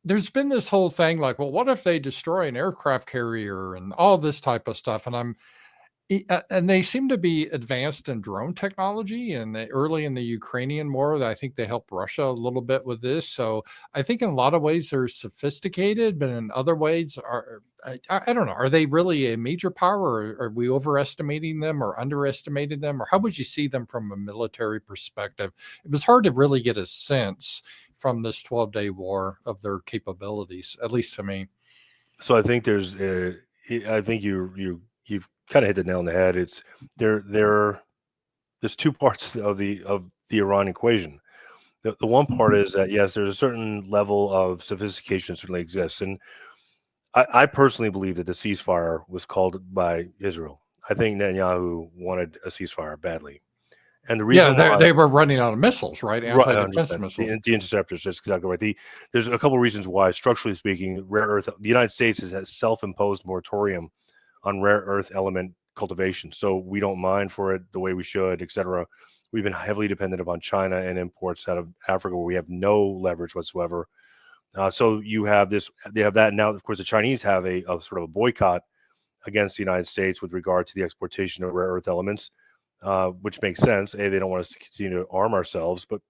there's been this whole thing like, well, what if they destroy an aircraft carrier and all this type of stuff? And And they seem to be advanced in drone technology. And early in the Ukrainian war, I think they helped Russia a little bit with this. So I think in a lot of ways they're sophisticated, but in other ways, I don't know, are they really a major power, or are we overestimating them or underestimating them? Or how would you see them from a military perspective? It was hard to really get a sense from this 12-day war of their capabilities, at least to me. So I think I think you've kind of hit the nail on the head. It's there's two parts of the Iran equation. The one part is that yes, there's a certain level of sophistication certainly exists, and I personally believe that the ceasefire was called by Israel. I think Netanyahu wanted a ceasefire badly, and the reason they were running out of missiles, right? Anti-defense missiles. The interceptors. That's exactly right. There's a couple of reasons why, structurally speaking, rare earth. The United States has self-imposed moratorium on rare earth element cultivation, so we don't mine for it the way we should, etc. We've been heavily dependent upon China and imports out of Africa, where we have no leverage whatsoever. So you have this. They have that now. Of course, the Chinese have a sort of a boycott against the United States with regard to the exportation of rare earth elements. Which makes sense. A, they don't want us to continue to arm ourselves, but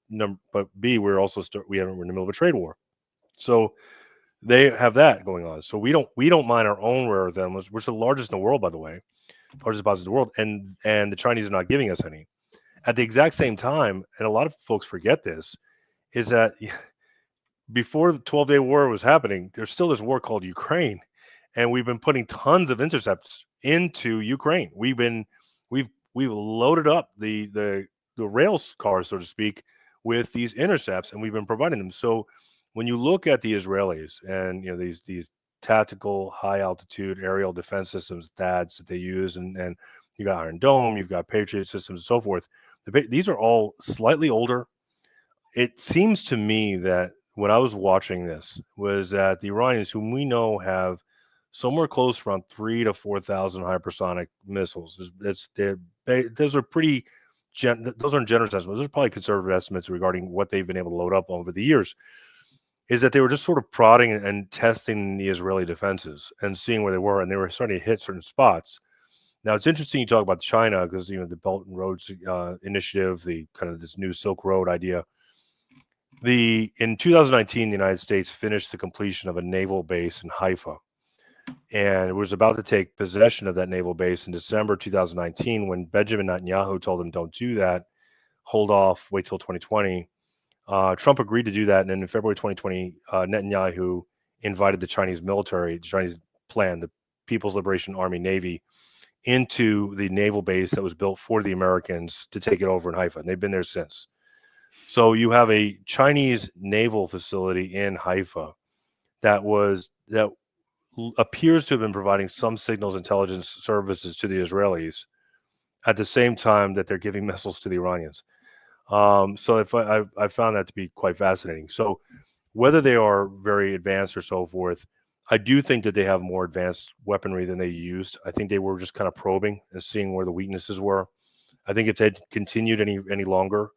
B, we're also we're in the middle of a trade war, so they have that going on. So we don't mine our own rare earth elements, which are the largest in the world, by the way, largest deposits in the world, and the Chinese are not giving us any. At the exact same time, and a lot of folks forget this, is that before the 12-day war was happening, there's still this war called Ukraine, and we've been putting tons of intercepts into Ukraine. We've loaded up the rails cars, so to speak, with these intercepts, and we've been providing them. So when you look at the Israelis and these tactical high altitude aerial defense systems, THAADs, that they use, and you got Iron Dome, you've got Patriot systems, and so forth. These are all slightly older. It seems to me that when I was watching this was that the Iranians, whom we know have somewhere close to around 3,000 to 4,000 hypersonic missiles, those are pretty. Those aren't generous estimates. Those are probably conservative estimates regarding what they've been able to load up over the years. Is that they were just sort of prodding and testing the Israeli defenses and seeing where they were, and they were starting to hit certain spots. Now, it's interesting you talk about China because the Belt and Roads Initiative, the kind of this new Silk Road idea. In 2019, the United States finished the completion of a naval base in Haifa, and it was about to take possession of that naval base in December 2019 when Benjamin Netanyahu told them, "Don't do that, hold off, wait till 2020." Trump agreed to do that, and then in February 2020, Netanyahu invited the Chinese military, the Chinese plan, the People's Liberation Army Navy, into the naval base that was built for the Americans to take it over in Haifa, and they've been there since. So you have a Chinese naval facility in Haifa that appears to have been providing some signals intelligence services to the Israelis at the same time that they're giving missiles to the Iranians. So I found that to be quite fascinating. So whether they are very advanced or so forth, I do think that they have more advanced weaponry than they used. I think they were just kind of probing and seeing where the weaknesses were. I think if they had continued any longer,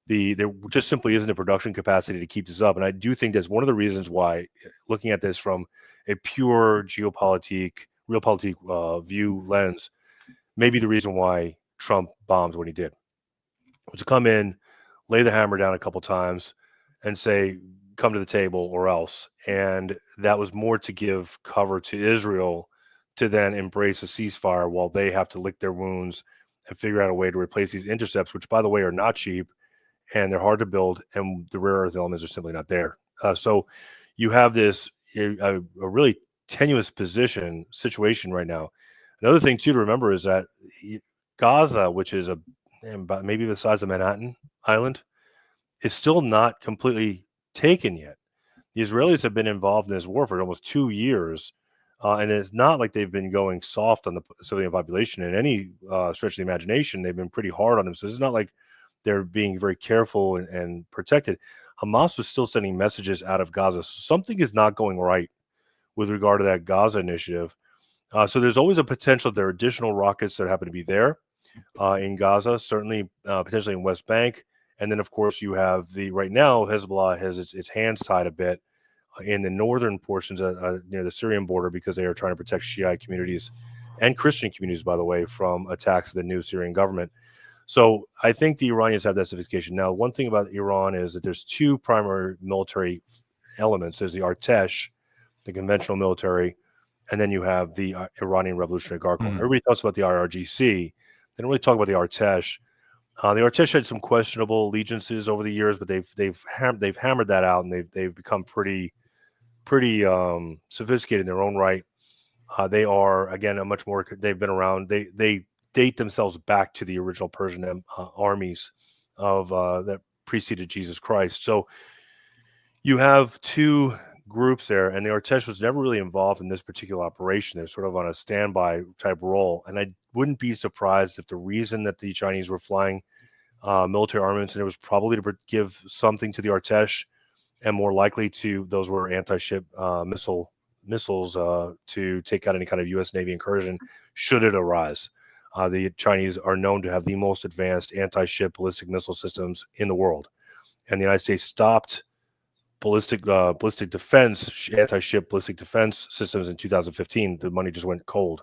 there just simply isn't a production capacity to keep this up. And I do think that's one of the reasons why, looking at this from a pure realpolitik view lens, maybe the reason why Trump bombed when he did was to come in, lay the hammer down a couple times, and say, "Come to the table or else." And that was more to give cover to Israel to then embrace a ceasefire while they have to lick their wounds and figure out a way to replace these intercepts, which, by the way, are not cheap and they're hard to build, and the rare earth elements are simply not there. So you have this a really tenuous situation right now. Another thing too to remember is that Gaza, which is about maybe the size of Manhattan Island, is still not completely taken yet. The Israelis have been involved in this war for almost 2 years, and it's not like they've been going soft on the civilian population in any stretch of the imagination. They've been pretty hard on them. So it's not like they're being very careful and protected. Hamas was still sending messages out of Gaza. Something is not going right with regard to that Gaza initiative. So there's always a potential there are additional rockets that happen to be there in Gaza, certainly potentially in West Bank. And then, of course, you have right now, Hezbollah has its hands tied a bit in the northern portions near the Syrian border because they are trying to protect Shia communities and Christian communities, by the way, from attacks of the new Syrian government. So I think the Iranians have that sophistication. Now, one thing about Iran is that there's two primary military elements. There's the Artesh, the conventional military, and then you have the Iranian Revolutionary Guard Corps. Everybody talks about the IRGC. They don't really talk about the Artesh. The Artesh had some questionable allegiances over the years, but they've hammered that out, and they've become pretty sophisticated in their own right. They are, again, a much more. They've been around. They date themselves back to the original Persian armies of that preceded Jesus Christ. So you have two groups there, and the Artesh was never really involved in this particular operation. They're sort of on a standby type role, and I wouldn't be surprised if the reason that the Chinese were flying military armaments, and it was probably to give something to the Artesh, and more likely to those were anti-ship missiles to take out any kind of U.S. Navy incursion should it arise. The Chinese are known to have the most advanced anti-ship ballistic missile systems in the world, and the United States stopped ballistic defense, anti-ship ballistic defense systems in 2015. The money just went cold,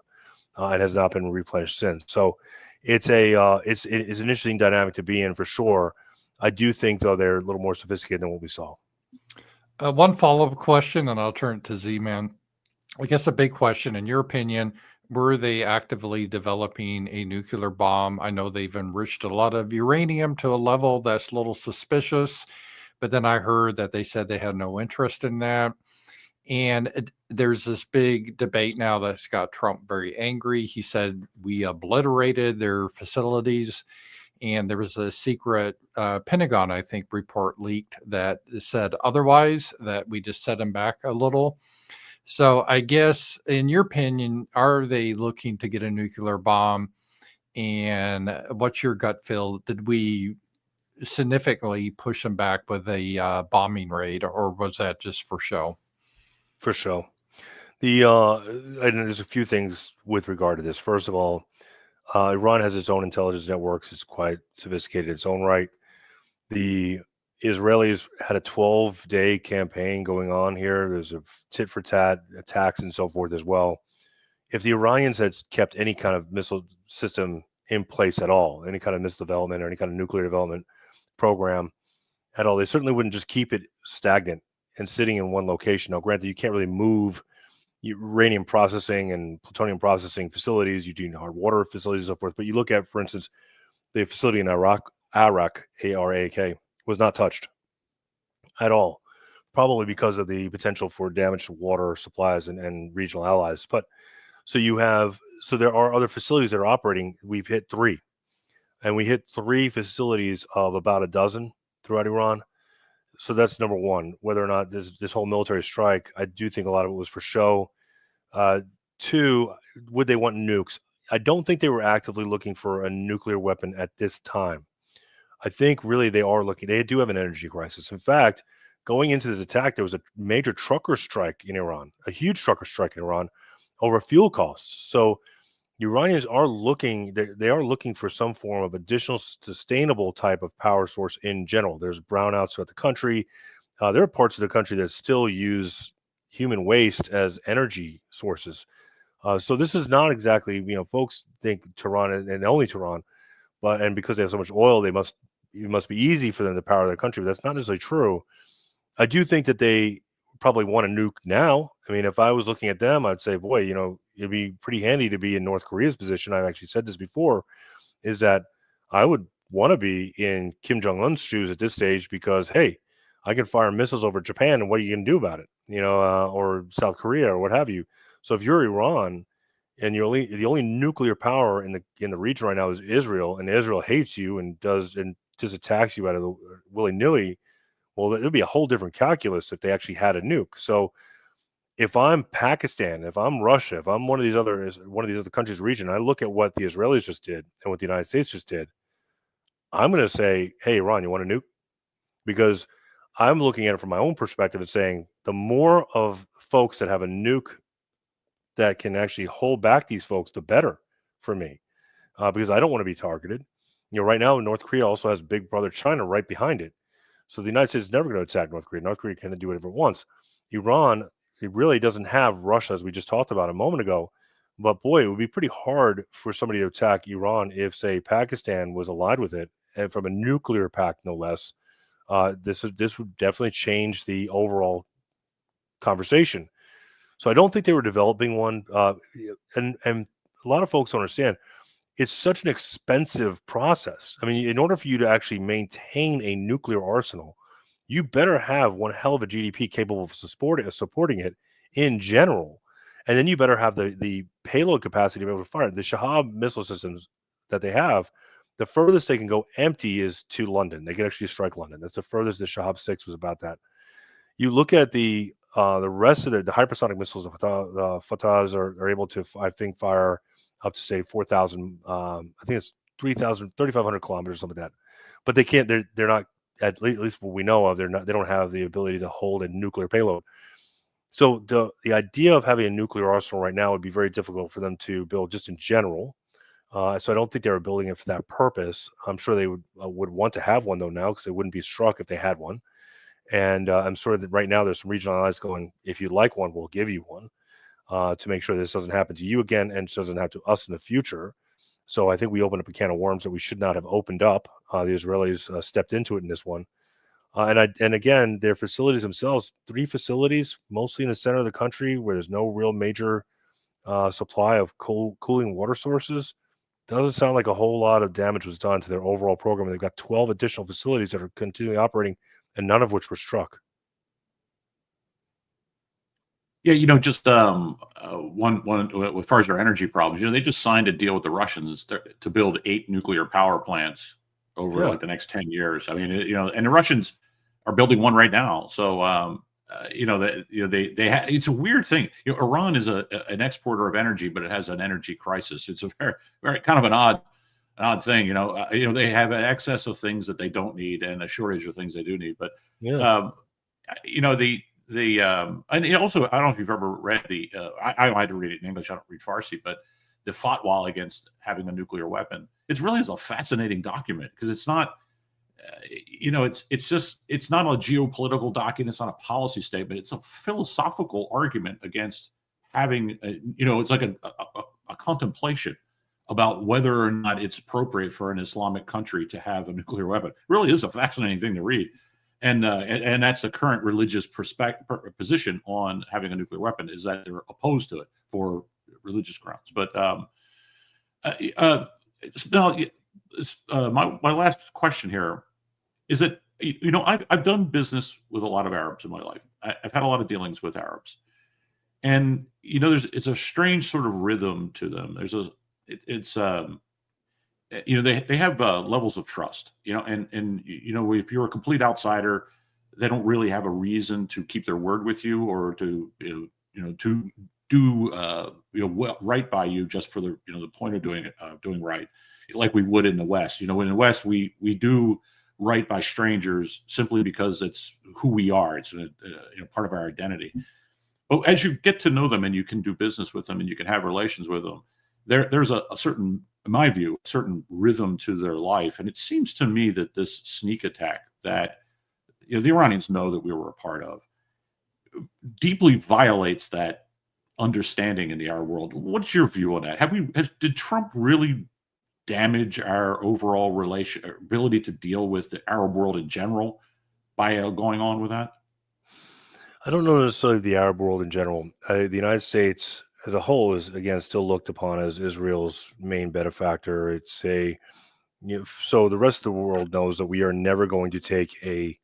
and has not been replenished since. So it's an interesting dynamic to be in for sure. I do think, though, they're a little more sophisticated than what we saw. One follow-up question, and I'll turn it to Z-Man. I guess a big question, in your opinion, were they actively developing a nuclear bomb? I know they've enriched a lot of uranium to a level that's a little suspicious, but then I heard that they said they had no interest in that. And there's this big debate now that's got Trump very angry. He said we obliterated their facilities. And there was a secret Pentagon, I think, report leaked that said otherwise, that we just set them back a little. So I guess, in your opinion, are they looking to get a nuclear bomb? And what's your gut feel? Did we significantly push them back with a bombing raid, or was that just for show? For show. And there's a few things with regard to this. First of all, Iran has its own intelligence networks. It's quite sophisticated in its own right. The Israelis had a 12-day campaign going on here. There's a tit-for-tat attacks and so forth as well. If the Iranians had kept any kind of missile system in place at all, any kind of missile development or any kind of nuclear development program at all, they certainly wouldn't just keep it stagnant and sitting in one location. Now, granted, you can't really move uranium processing and plutonium processing facilities. You do hard water facilities and so forth. But you look at, for instance, the facility in Arak, A-R-A-K, was not touched at all, probably because of the potential for damage to water supplies and regional allies. But so there are other facilities that are operating. We've hit 3, and we hit 3 facilities of about a dozen throughout Iran. So that's number one. Whether or not this whole military strike, I do think a lot of it was for show. 2, would they want nukes? I don't think they were actively looking for a nuclear weapon at this time. I think really they are looking. They do have an energy crisis. In fact, going into this attack, there was a major trucker strike in Iran, a huge trucker strike in Iran over fuel costs. So the Iranians are looking. They are looking for some form of additional sustainable type of power source in general. There's brownouts throughout the country. There are parts of the country that still use human waste as energy sources. So this is not exactly, folks think Tehran and only Tehran, and because they have so much oil, it must be easy for them to power their country. But that's not necessarily true. I do think that they probably want a nuke now. I mean, if I was looking at them, I'd say, boy, it'd be pretty handy to be in North Korea's position. I've actually said this before, is that I would want to be in Kim Jong-un's shoes at this stage because, hey, I can fire missiles over Japan, and what are you going to do about it? Or South Korea or what have you. So if you're Iran and the only nuclear power in the region right now is Israel, and Israel hates you and just attacks you out of the willy-nilly, well, it'll be a whole different calculus if they actually had a nuke. So if I'm Pakistan, if I'm Russia, if I'm one of these other countries region, I look at what the Israelis just did and what the United States just did, I'm going to say, hey, Iran, you want a nuke? Because I'm looking at it from my own perspective and saying the more of folks that have a nuke that can actually hold back these folks, the better for me, because I don't want to be targeted. Right now, North Korea also has big brother China right behind it. So the United States is never going to attack North Korea. North Korea can do whatever it wants. Iran, it really doesn't have Russia, as we just talked about a moment ago, But boy, it would be pretty hard for somebody to attack Iran if, say, Pakistan was allied with it, and from a nuclear pact, no less. This would definitely change the overall conversation. So I don't think they were developing one. And a lot of folks don't understand, it's such an expensive process. I mean, in order for you to actually maintain a nuclear arsenal, you better have one hell of a GDP capable of supporting it in general. And then you better have the payload capacity to be able to fire it. The Shahab missile systems that they have, the furthest they can go empty is to London. They can actually strike London. That's the furthest the Shahab 6 was about that. You look at the rest of the hypersonic missiles, the Fatahs are able to, I think, fire up to, say, 4,000, I think it's 3,500 kilometers, something like that. But they can't, they're not, at least what we know of, they don't have the ability to hold a nuclear payload. So the idea of having a nuclear arsenal right now would be very difficult for them to build just in general. So I don't think they were building it for that purpose. I'm sure they would want to have one, though, now, because they wouldn't be struck if they had one. And I'm sure that right now there's some regional allies going, if you'd like one, we'll give you one, to make sure this doesn't happen to you again and doesn't happen to us in the future. So I think we opened up a can of worms that we should not have opened up. The Israelis stepped into it in this one. And again, their facilities themselves, 3 facilities, mostly in the center of the country where there's no real major supply of cooling water sources. Doesn't sound like a whole lot of damage was done to their overall program. They've got 12 additional facilities that are continuing operating, and none of which were struck. Yeah, just one as far as their energy problems, they just signed a deal with the Russians to build 8 nuclear power plants over like the next 10 years. I mean, and the Russians are building one right now. So, it's a weird thing. Iran is an exporter of energy, but it has an energy crisis. It's a very, very kind of an odd thing. They have an excess of things that they don't need and a shortage of things they do need. But and also, I don't know if you've ever read I had to read it in English. I don't read Farsi, but the fatwa against having a nuclear weapon. It really is a fascinating document because it's not, it's not a geopolitical document. It's not a policy statement. It's a philosophical argument against having, it's like a contemplation about whether or not it's appropriate for an Islamic country to have a nuclear weapon. It really is a fascinating thing to read. And that's the current religious position on having a nuclear weapon, is that they're opposed to it for religious grounds. But my last question here is that I've done business with a lot of Arabs in my life. I've had a lot of dealings with Arabs, and it's a strange sort of rhythm to them. They have levels of trust, and if you're a complete outsider, they don't really have a reason to keep their word with you or to to do right by you just for the point of doing right, like we would in the West. In the West we do right by strangers simply because it's who we are. It's part of our identity. But as you get to know them and you can do business with them and you can have relations with them, there's a certain, in my view, a certain rhythm to their life. And it seems to me that this sneak attack that the Iranians know that we were a part of deeply violates that understanding in the Arab world. What's your view on that? Did Trump really damage our overall ability to deal with the Arab world in general by going on with that? I don't know necessarily the Arab world in general. The United States as a whole is, again, still looked upon as Israel's main benefactor. It's so the rest of the world knows that we are never going to take a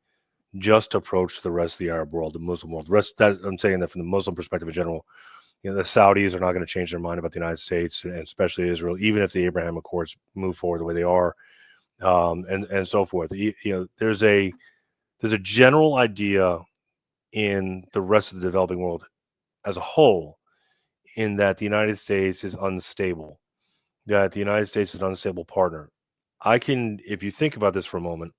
just approach to the rest of the Arab world, the Muslim world. I'm saying that from the Muslim perspective in general. The Saudis are not going to change their mind about the United States, and especially Israel, even if the Abraham Accords move forward the way they are, and so forth. There's a general idea in the rest of the developing world as a whole, in that the United States is unstable, that the United States is an unstable partner. If you think about this for a moment,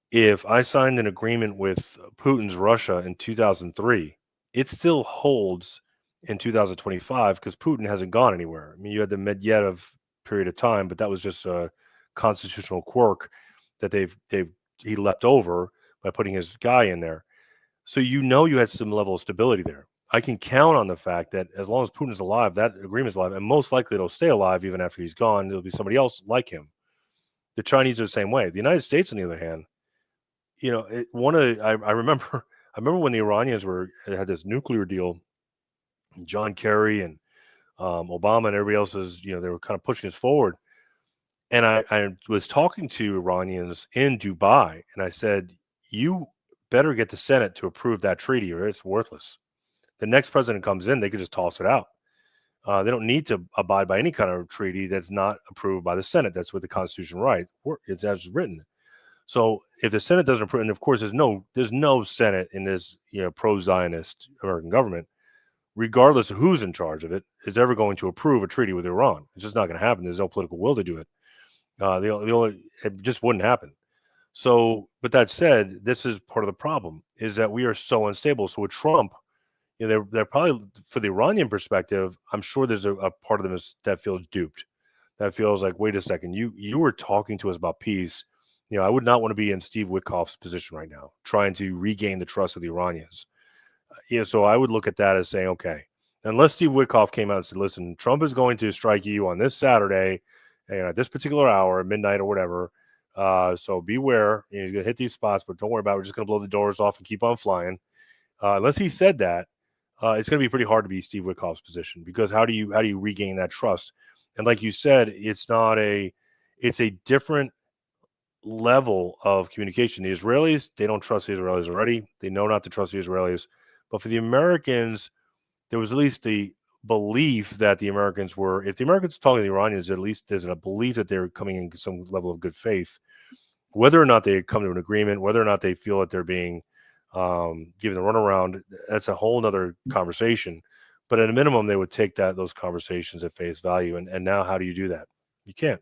if I signed an agreement with Putin's Russia in 2003, it still holds in 2025 because Putin hasn't gone anywhere. I mean, you had the Medvedev period of time, but that was just a constitutional quirk that he leapt over by putting his guy in there. So you had some level of stability there. I can count on the fact that as long as Putin's alive, that agreement's alive, and most likely it'll stay alive even after he's gone. There'll be somebody else like him. The Chinese are the same way. The United States, on the other hand, I remember when the Iranians had this nuclear deal, John Kerry and Obama and everybody else was, they were kind of pushing us forward. And I was talking to Iranians in Dubai, and I said, you better get the Senate to approve that treaty or it's worthless. The next president comes in, they could just toss it out. They don't need to abide by any kind of treaty that's not approved by the Senate. That's what the Constitution writes. It's as written. So if the Senate doesn't approve, and of course there's no Senate in this pro-Zionist American government, regardless of who's in charge of it, is ever going to approve a treaty with Iran. It's just not going to happen. There's no political will to do it. It just wouldn't happen. So, but that said, this is part of the problem, is that we are so unstable. So with Trump, they're probably, for the Iranian perspective, I'm sure there's a part of them that feels duped. That feels like, wait a second, you were talking to us about peace. I would not want to be in Steve Witkoff's position right now, trying to regain the trust of the Iranians. So I would look at that as saying, okay, unless Steve Witkoff came out and said, listen, Trump is going to strike you on this Saturday, at this particular hour, midnight or whatever. So beware. He's going to hit these spots, but don't worry about it. We're just going to blow the doors off and keep on flying. Unless he said that, it's going to be pretty hard to be Steve Witkoff's position, because how do you regain that trust? And like you said, it's a different level of communication. The Israelis, they don't trust the Israelis already. They know not to trust the Israelis. But for the Americans, there was at least the belief that the Americans were, if the Americans are talking to the Iranians, at least there's a belief that they're coming in some level of good faith. Whether or not they come to an agreement, whether or not they feel that they're being given the runaround, that's a whole other conversation. But at a minimum, they would take those conversations at face value. And now how do you do that? You can't.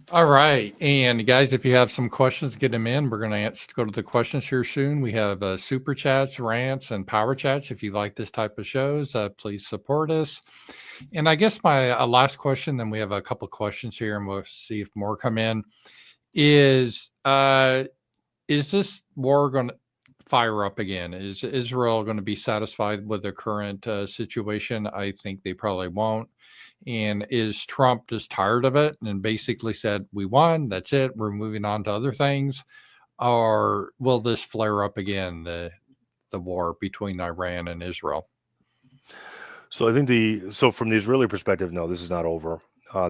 All right. And guys, if you have some questions, get them in. We're going to go to the questions here soon. We have Super Chats, Rants, and Power Chats. If you like this type of shows, please support us. And I guess my last question, then we have a couple of questions here, and we'll see if more come in, is this war going to fire up again? Is Israel going to be satisfied with the current situation? I think they probably won't. And is Trump just tired of it and basically said, we won, that's it, we're moving on to other things? Or will this flare up again, the war between Iran and Israel? So I think from the Israeli perspective, no, this is not over.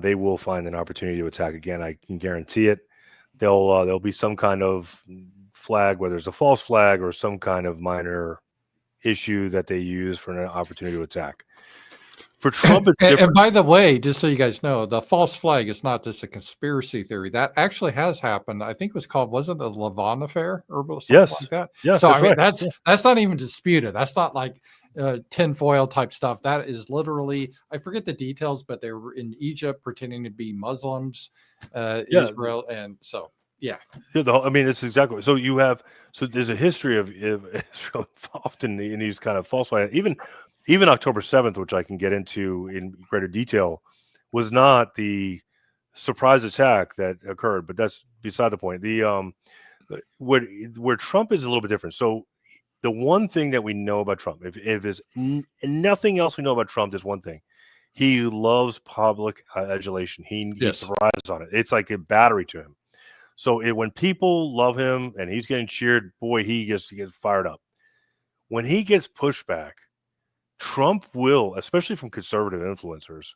They will find an opportunity to attack again. I can guarantee it. There'll be some kind of flag, whether it's a false flag or some kind of minor issue that they use for an opportunity to attack. For Trump, it's different. And by the way, just so you guys know, the false flag is not just a conspiracy theory. That actually has happened. I think it was called, wasn't the Lavon affair or something like that? Yes. So I mean, that's not even disputed. That's not like tinfoil type stuff. That is literally, I forget the details, but they were in Egypt pretending to be Muslims, Israel, and so. Yeah. I mean, it's exactly. So there's a history of Israel involved in these kind of false flags. Even October 7th, which I can get into in greater detail, was not the surprise attack that occurred, but that's beside the point. Where Trump is a little bit different. So the one thing that we know about Trump, if there's nothing else we know about Trump, there's one thing. He loves public adulation. He thrives on it. It's like a battery to him. So when people love him and he's getting cheered, boy, he gets fired up. When he gets pushback, Trump will, especially from conservative influencers,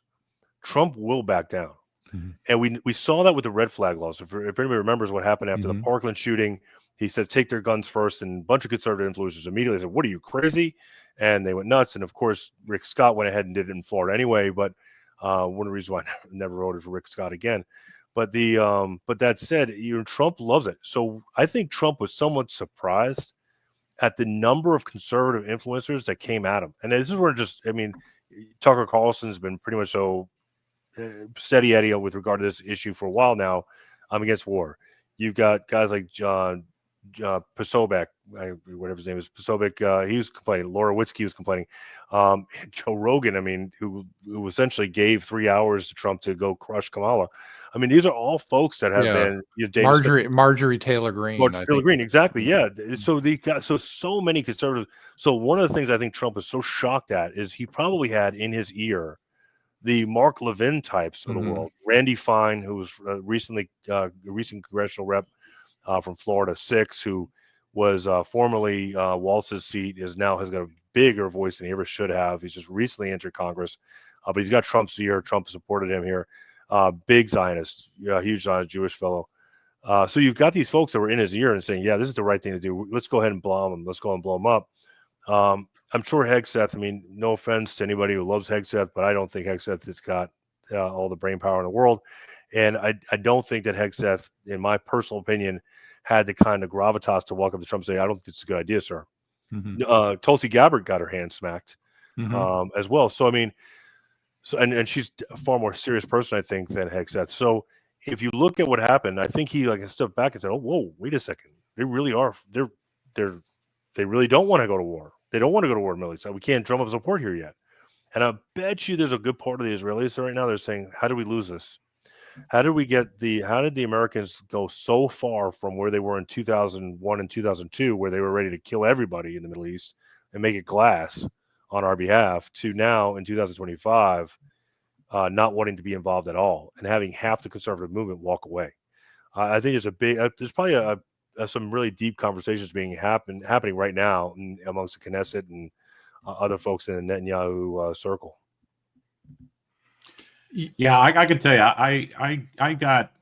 Trump will back down. Mm-hmm. And we saw that with the red flag laws. If anybody remembers what happened after the Parkland shooting, he said, take their guns first. And a bunch of conservative influencers immediately said, what are you, crazy? And they went nuts. And of course, Rick Scott went ahead and did it in Florida anyway. But one of the reasons why I never voted for Rick Scott again. But that said, Trump loves it. So I think Trump was somewhat surprised at the number of conservative influencers that came at him. And this is where Tucker Carlson's been pretty much so steady Eddie with regard to this issue for a while now. Against war. You've got guys like Posobiec, whatever his name is, Posobiec, he was complaining. Laura Witzke was complaining. Joe Rogan, I mean, who essentially gave 3 hours to Trump to go crush Kamala. I mean, these are all folks that have been Marjorie Taylor Greene. Marjorie Taylor Greene, exactly. Yeah. Mm-hmm. So they got so many conservatives. So one of the things I think Trump is so shocked at is he probably had in his ear the Mark Levin types of the world. Randy Fine, who was a recent congressional rep from Florida 6, who was formerly Waltz's seat, now has got a bigger voice than he ever should have. He's just recently entered Congress, but he's got Trump's ear. Trump supported him here. Big Zionist, huge Zionist Jewish fellow. So you've got these folks that were in his ear and saying, yeah, this is the right thing to do. Let's go ahead and blow him. Let's go and blow him up. I'm sure Hegseth, I mean, no offense to anybody who loves Hegseth, but I don't think Hegseth has got all the brain power in the world. And I don't think that Hegseth, in my personal opinion, had the kind of gravitas to walk up to Trump and say, I don't think it's a good idea, sir. Tulsi Gabbard got her hand smacked as well. So, I mean, and she's a far more serious person, I think, than Hegseth. So if you look at what happened, I think he stepped back and said, oh, whoa, wait a second. They really are. They really don't want to go to war. They don't want to go to war in the Middle East. We can't drum up support here yet. And I bet you there's a good part of the Israelis right now. They're saying, how do we lose this? How did the Americans go so far from where they were in 2001 and 2002, where they were ready to kill everybody in the Middle East and make it glass on our behalf, to now in 2025, not wanting to be involved at all and having half the conservative movement walk away? I think there's probably some really deep conversations happening right now amongst the Knesset and other folks in the Netanyahu circle. Yeah, I can tell you, I got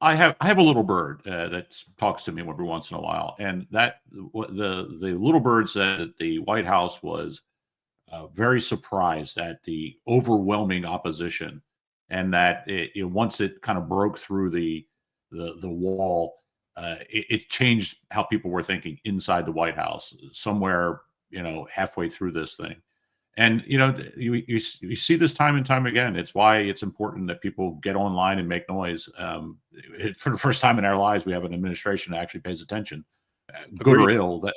I have a little bird that talks to me every once in a while, and that the little bird said that the White House was very surprised at the overwhelming opposition, and that once it kind of broke through the wall, it changed how people were thinking inside the White House, somewhere halfway through this thing. And you see this time and time again. It's why it's important that people get online and make noise. For the first time in our lives, we have an administration that actually pays attention, good or ill. That's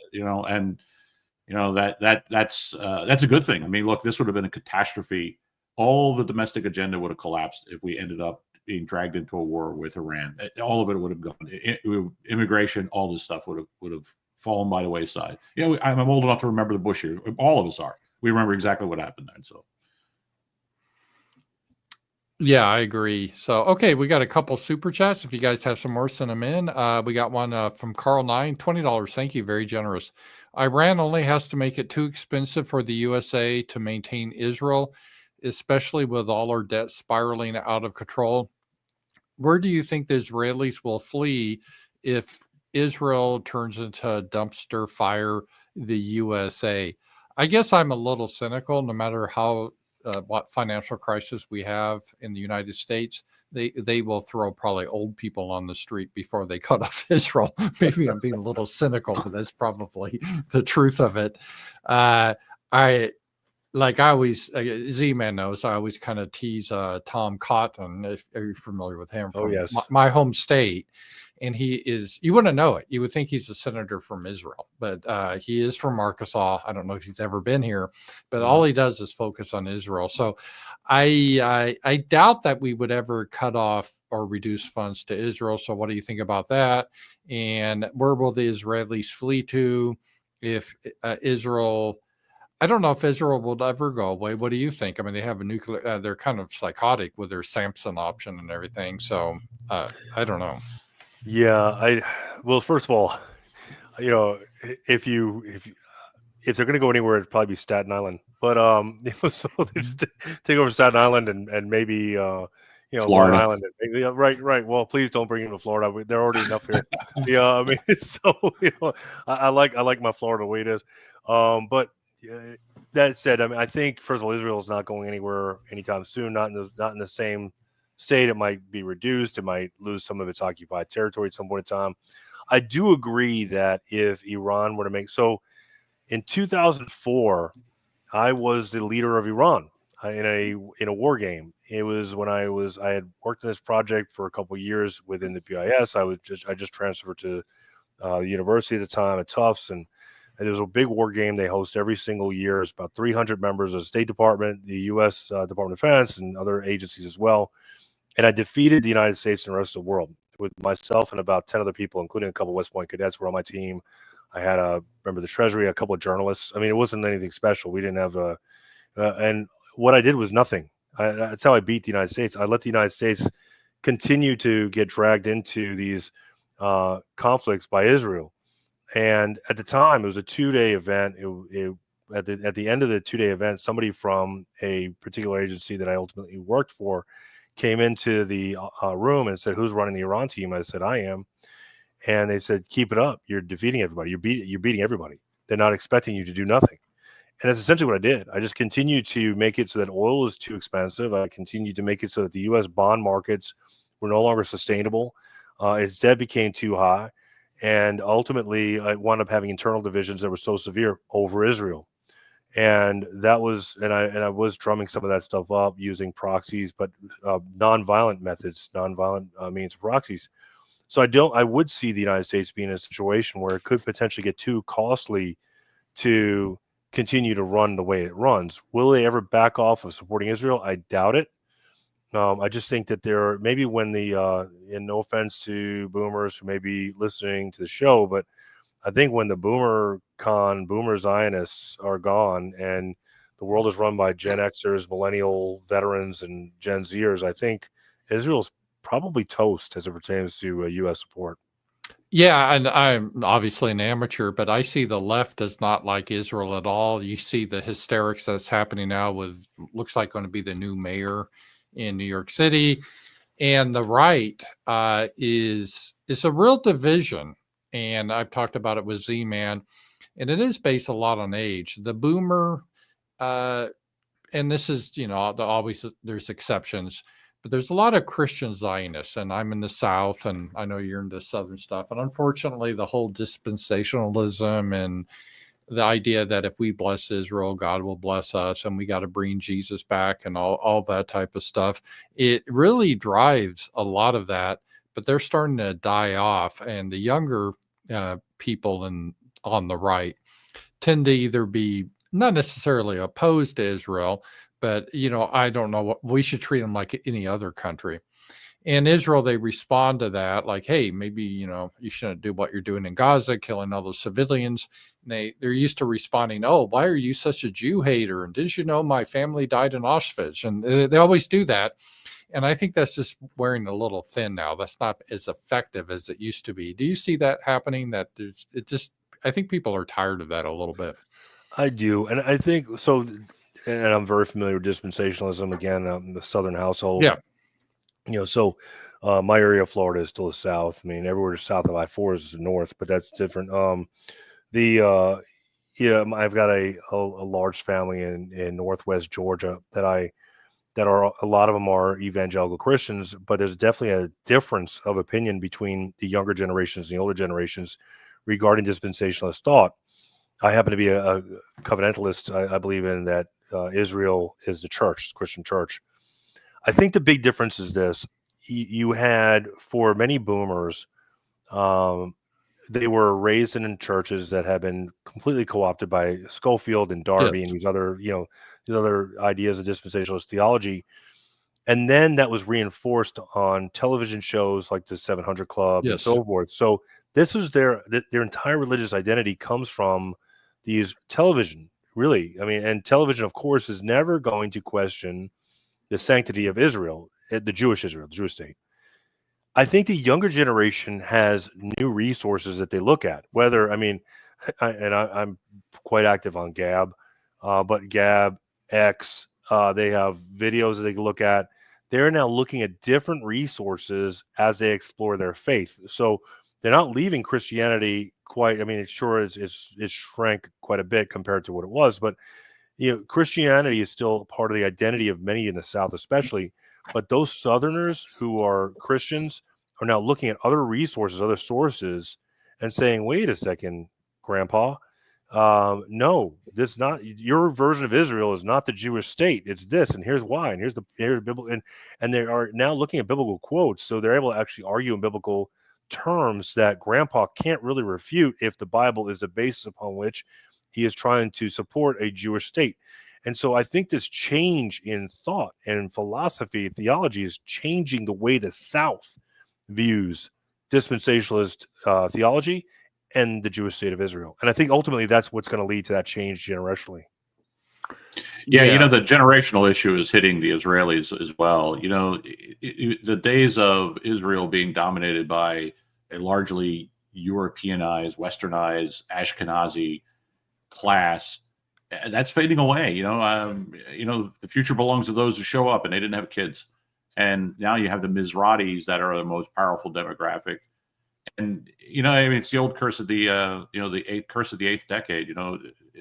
a good thing. I mean, look, this would have been a catastrophe. All the domestic agenda would have collapsed if we ended up being dragged into a war with Iran. All of it would have gone. Immigration, all this stuff would have fallen by the wayside. I'm old enough to remember the Bush years. All of us are. We remember exactly what happened then. So, yeah, I agree. So, okay, we got a couple super chats. If you guys have some more, send them in. We got one from Carl9, $20. Thank you, very generous. Iran only has to make it too expensive for the USA to maintain Israel, especially with all our debt spiraling out of control. Where do you think the Israelis will flee if Israel turns into a dumpster fire the USA? I guess I'm a little cynical. No matter how what financial crisis we have in the United States, they will throw probably old people on the street before they cut off Israel. Maybe I'm being a little cynical, but that's probably the truth of it. I always, Z-Man knows, I always kind of tease Tom Cotton, if you're familiar with him, from my home state. And he is, you wouldn't know it. You would think he's a senator from Israel, but he is from Arkansas. I don't know if he's ever been here, but all he does is focus on Israel. So I doubt that we would ever cut off or reduce funds to Israel. So what do you think about that? And where will the Israelis flee to if Israel... I don't know if Israel will ever go away. What do you think? I mean, they have a nuclear, they're kind of psychotic with their Samson option and everything. So I don't know. Yeah, well, first of all, if they're going to go anywhere, it'd probably be Staten Island. But so they just take over Staten Island and maybe Florida. Long Island. Right. Well, please don't bring them to Florida. They're already enough here. Yeah, I mean, so I like my Florida the way it is. But that said, I mean, I think first of all, Israel is not going anywhere anytime soon. Not in the same state. It might be reduced. It might lose some of its occupied territory at some point in time. I do agree that if Iran were to in 2004, I was the leader of Iran. in a war game. It was when I had worked in this project for a couple of years within the BIS. I just transferred to the university at the time at Tufts, and there was a big war game they host every single year. It's about 300 members of the State Department, the U.S. Department of Defense, and other agencies as well. And I defeated the United States and the rest of the world with myself and about 10 other people, including a couple of West Point cadets were on my team. I had a member of the Treasury, a couple of journalists. I mean, it wasn't anything special. We didn't have and what I did was nothing. That's how I beat the United States. I let the United States continue to get dragged into these conflicts by Israel. And at the time, it was a 2-day event. At the end of the 2-day event, somebody from a particular agency that I ultimately worked for came into the room and said, "Who's running the Iran team?" I said, "I am." And they said, "Keep it up. You're defeating everybody. You're beating everybody. They're not expecting you to do nothing." And that's essentially what I did. I just continued to make it so that oil was too expensive. I continued to make it so that the U.S. bond markets were no longer sustainable. Its debt became too high. And ultimately, I wound up having internal divisions that were so severe over Israel. And I was drumming some of that stuff up using proxies, but nonviolent methods, nonviolent means of proxies. So I would see the United States being in a situation where it could potentially get too costly to continue to run the way it runs. Will they ever back off of supporting Israel? I doubt it. I just think that maybe when and no offense to boomers who may be listening to the show, but I think when the boomer Zionists are gone and the world is run by Gen Xers, millennial veterans, and Gen Zers, I think Israel's probably toast as it pertains to U.S. support. Yeah, and I'm obviously an amateur, but I see the left does not like Israel at all. You see the hysterics that's happening now with looks like going to be the new mayor in New York City, and the right is a real division. And I've talked about it with Z-Man, and it is based a lot on age. The boomer, and this is always there's exceptions. But there's a lot of Christian Zionists, and I'm in the South, and I know you're into Southern stuff. And unfortunately, the whole dispensationalism and the idea that if we bless Israel, God will bless us, and we got to bring Jesus back and all that type of stuff, it really drives a lot of that. But they're starting to die off, and the younger people on the right tend to either be not necessarily opposed to Israel, but I don't know what we should treat them like any other country. In Israel, they respond to that like, "Hey, maybe you shouldn't do what you're doing in Gaza, killing all those civilians." And they're used to responding, "Oh, why are you such a Jew hater? And did you know my family died in Auschwitz?" And they always do that. And I think that's just wearing a little thin now. That's not as effective as it used to be. Do you see that happening? I think people are tired of that a little bit. I do, and I think so. And I'm very familiar with dispensationalism. Again, the Southern household. Yeah. So my area of Florida is still the South. I mean, everywhere south of I-4 is the North, but that's different. I've got a large family in Northwest Georgia that are a lot of them are evangelical Christians, but there's definitely a difference of opinion between the younger generations and the older generations regarding dispensationalist thought. I happen to be a covenantalist. I believe in that Israel is the church, the Christian church. I think the big difference is this. You had, for many boomers, they were raised in churches that had been completely co-opted by Schofield and Darby and these other ideas of dispensationalist theology. And then that was reinforced on television shows like the 700 Club and so forth. So this was their entire religious identity comes from these television, really. I mean, and television, of course, is never going to question the sanctity of Israel, the Jewish Israel, the Jewish state. I think the younger generation has new resources that they look at. I'm quite active on Gab, but Gab, X, they have videos that they can look at. They're now looking at different resources as they explore their faith. So they're not leaving Christianity quite. I mean, it sure is it shrank quite a bit compared to what it was, but Christianity is still part of the identity of many in the South, especially. But those Southerners who are Christians are now looking at other resources, other sources, and saying, "Wait a second, Grandpa, no, this not your version of Israel is not the Jewish state. It's this, and here's why, and here's the biblical, and they are now looking at biblical quotes, so they're able to actually argue in biblical terms that Grandpa can't really refute if the Bible is the basis upon which he is trying to support a Jewish state. And so I think this change in thought and philosophy, theology, is changing the way the South views dispensationalist theology and the Jewish state of Israel. And I think ultimately that's what's going to lead to that change generationally. Yeah, you know, the generational issue is hitting the Israelis as well. You know, the days of Israel being dominated by a largely Europeanized, Westernized, Ashkenazi class, that's fading away. You know, the future belongs to those who show up, and they didn't have kids. And now you have the Mizratis that are the most powerful demographic. And, you know, I mean, it's the old curse of the curse of the eighth decade. You know,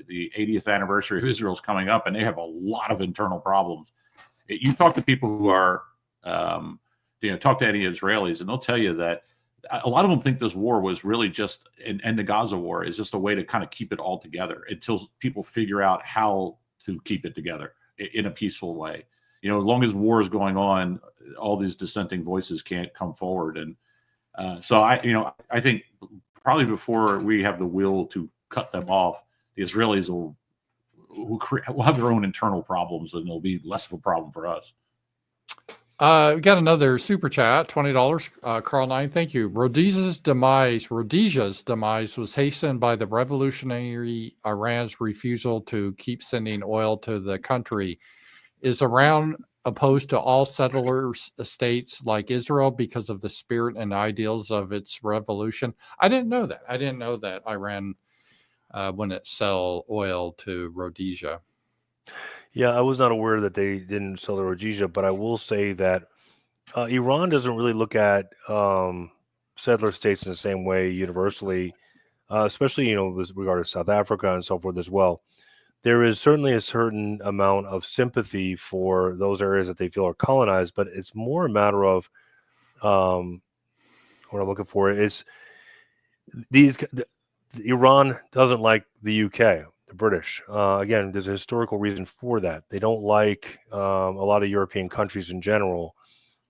the 80th anniversary of Israel's coming up, and they have a lot of internal problems. You talk to people who are, talk to any Israelis, and they'll tell you that a lot of them think this war was really just, and the Gaza war is just a way to kind of keep it all together until people figure out how to keep it together in a peaceful way. You know, as long as war is going on, all these dissenting voices can't come forward. And so I think probably before we have the will to cut them off, the Israelis will have their own internal problems, and they'll be less of a problem for us. We got another super chat, $20. Carl 9, thank you. Rhodesia's demise was hastened by the revolutionary Iran's refusal to keep sending oil to the country. Is Iran opposed to all settler states like Israel because of the spirit and ideals of its revolution? I didn't know that. I didn't know that Iran wouldn't sell oil to Rhodesia. Yeah, I was not aware that they didn't sell to Rhodesia, but I will say that Iran doesn't really look at settler states in the same way universally, especially, you know, with regard to South Africa and so forth as well. There is certainly a certain amount of sympathy for those areas that they feel are colonized, but it's more a matter of what I'm looking for is Iran doesn't like the UK, the British. Again, there's a historical reason for that. They don't like a lot of European countries in general.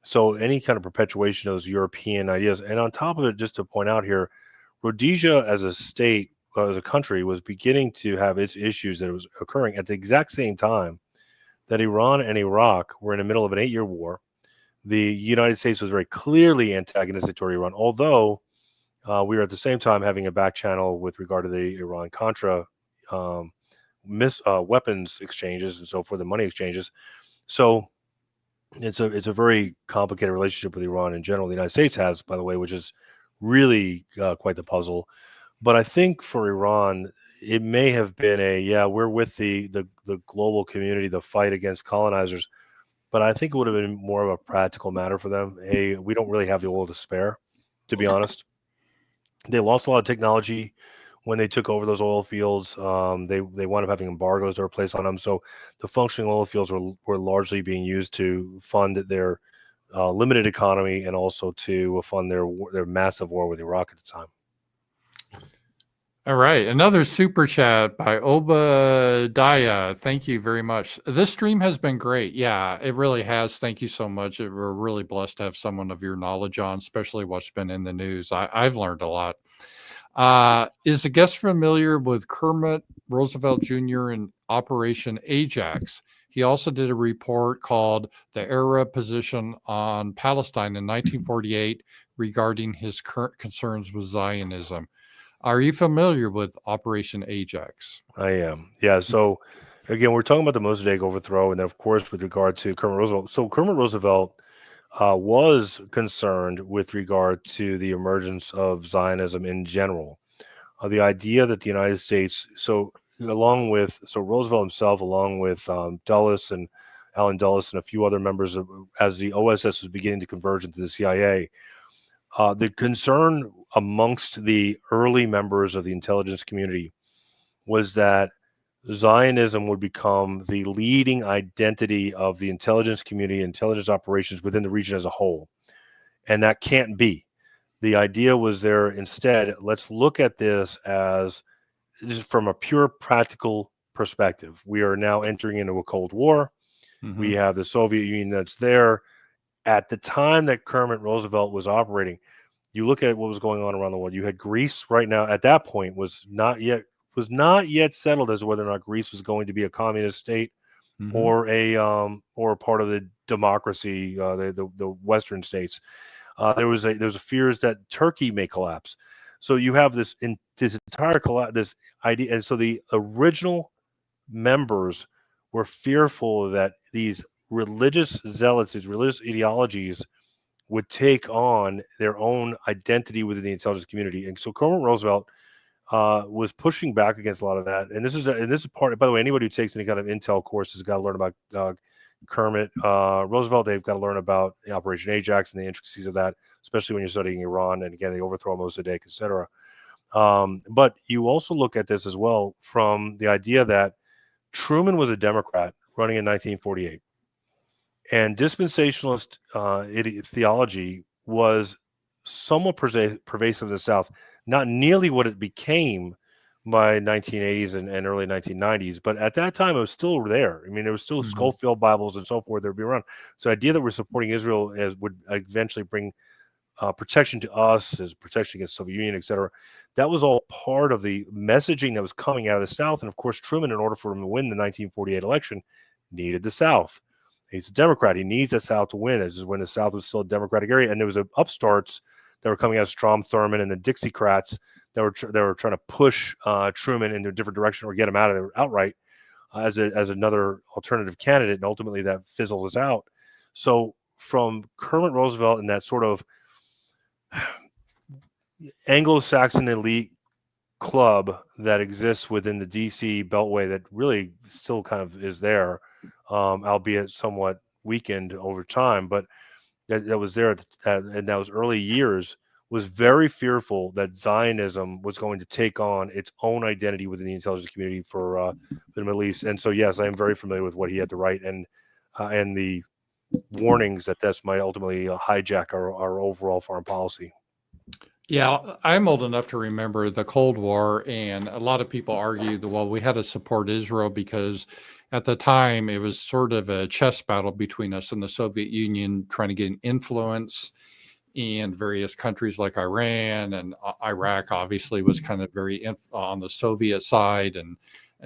So any kind of perpetuation of those European ideas. And on top of it, just to point out here, Rhodesia as a state, as a country, was beginning to have its issues that was occurring at the exact same time that Iran and Iraq were in the middle of an 8-year war. The United States was very clearly antagonistic toward Iran, although we were at the same time having a back channel with regard to the Iran-Contra weapons exchanges and so forth, the money exchanges. So it's a very complicated relationship with Iran in general. The United States has, by the way, which is really quite the puzzle. But I think for Iran, it may have been we're with the global community, the fight against colonizers. But I think it would have been more of a practical matter for them. Hey, we don't really have the oil to spare, to be honest. They lost a lot of technology when they took over those oil fields. They wound up having embargoes that were placed on them. So the functioning oil fields were largely being used to fund their limited economy and also to fund their massive war with Iraq at the time. All right. Another super chat by Obadiah. Thank you very much. This stream has been great. Yeah, it really has. Thank you so much. We're really blessed to have someone of your knowledge on, especially what's been in the news. I've learned a lot. Is the guest familiar with Kermit Roosevelt Jr. and Operation Ajax? He also did a report called The Arab Position on Palestine in 1948 regarding his current concerns with Zionism. Are you familiar with Operation Ajax? I am. Yeah. So again, we're talking about the Mossadegh overthrow, and then of course with regard to Kermit Roosevelt. So Kermit Roosevelt was concerned with regard to the emergence of Zionism in general. The idea that the United States, Roosevelt himself, along with Dulles and Allen Dulles and a few other members as the OSS was beginning to converge into the CIA, the concern amongst the early members of the intelligence community was that Zionism would become the leading identity of the intelligence community, intelligence operations within the region as a whole. And that can't be. The idea was there instead, let's look at this as just from a pure practical perspective, we are now entering into a Cold War. Mhm. We have the Soviet Union that's there. At the time that Kermit Roosevelt was operating, you look at what was going on around the world. You had Greece right now. At that point, was not yet settled as whether or not Greece was going to be a communist state Mhm. or a part of the democracy, the Western states. There was a fears that Turkey may collapse. So you have this entire this idea, and so the original members were fearful that these religious zealots, these religious ideologies, would take on their own identity within the intelligence community. And so Kermit Roosevelt was pushing back against a lot of that. And this is part. By the way, anybody who takes any kind of intel course has got to learn about Kermit Roosevelt. They've got to learn about the Operation Ajax and the intricacies of that, especially when you're studying Iran and again the overthrow of Mossadegh, etc. But you also look at this as well from the idea that Truman was a Democrat running in 1948. And dispensationalist theology was somewhat pervasive in the South, not nearly what it became by 1980s and early 1990s, but at that time it was still there. I mean, there was still Schofield Bibles and so forth that would be around. So the idea that we're supporting Israel would eventually bring protection to us, as protection against the Soviet Union, etc. That was all part of the messaging that was coming out of the South. And of course, Truman, in order for him to win the 1948 election, needed the South. He's a Democrat. He needs the South to win. This is when the South was still a Democratic area, and there was upstarts that were coming out of Strom Thurmond and the Dixiecrats that were trying to push Truman in a different direction or get him out of there outright as another alternative candidate, and ultimately that fizzles out. So from Kermit Roosevelt and that sort of Anglo-Saxon elite club that exists within the DC Beltway that really still kind of is there, albeit somewhat weakened over time, but that was there in those early years, was very fearful that Zionism was going to take on its own identity within the intelligence community for the Middle East. And so, yes, I am very familiar with what he had to write and the warnings that this might ultimately hijack our overall foreign policy. Yeah, I'm old enough to remember the Cold War, and a lot of people argue that, well, we had to support Israel because at the time it was sort of a chess battle between us and the Soviet Union trying to gain influence in various countries like Iran, and Iraq obviously was kind of very on the Soviet side. And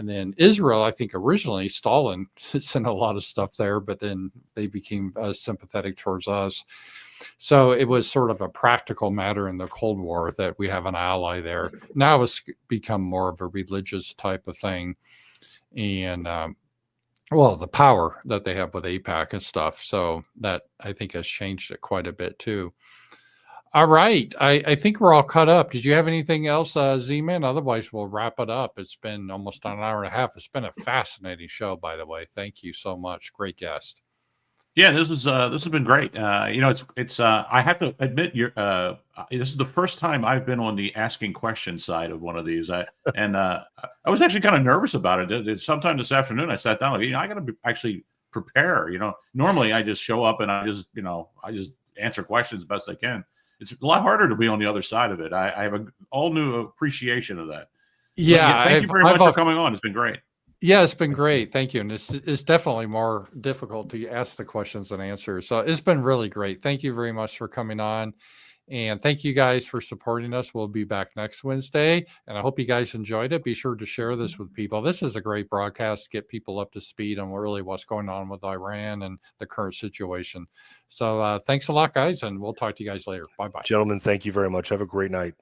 then Israel, I think originally Stalin sent a lot of stuff there, but then they became sympathetic towards us. So it was sort of a practical matter in the Cold War that we have an ally there. Now it's become more of a religious type of thing. And, well, the power that they have with AIPAC and stuff. So that, I think, has changed it quite a bit too. All right. I think we're all caught up. Did you have anything else, Z-Man? Otherwise, we'll wrap it up. It's been almost an hour and a half. It's been a fascinating show, by the way. Thank you so much. Great guest. Yeah, this has been great. It's I have to admit, this is the first time I've been on the asking questions side of one of these. I was actually kind of nervous about it. Sometime this afternoon, I sat down like, I got to actually prepare. Normally I just show up and I just answer questions best I can. It's a lot harder to be on the other side of it. I have an all new appreciation of that. Yeah, thank you very much for coming on. It's been great. Yeah, it's been great. Thank you. And it's definitely more difficult to ask the questions and answers. So it's been really great. Thank you very much for coming on. And thank you guys for supporting us. We'll be back next Wednesday. And I hope you guys enjoyed it. Be sure to share this with people. This is a great broadcast to get people up to speed on really what's going on with Iran and the current situation. So thanks a lot, guys. And we'll talk to you guys later. Bye-bye. Gentlemen, thank you very much. Have a great night.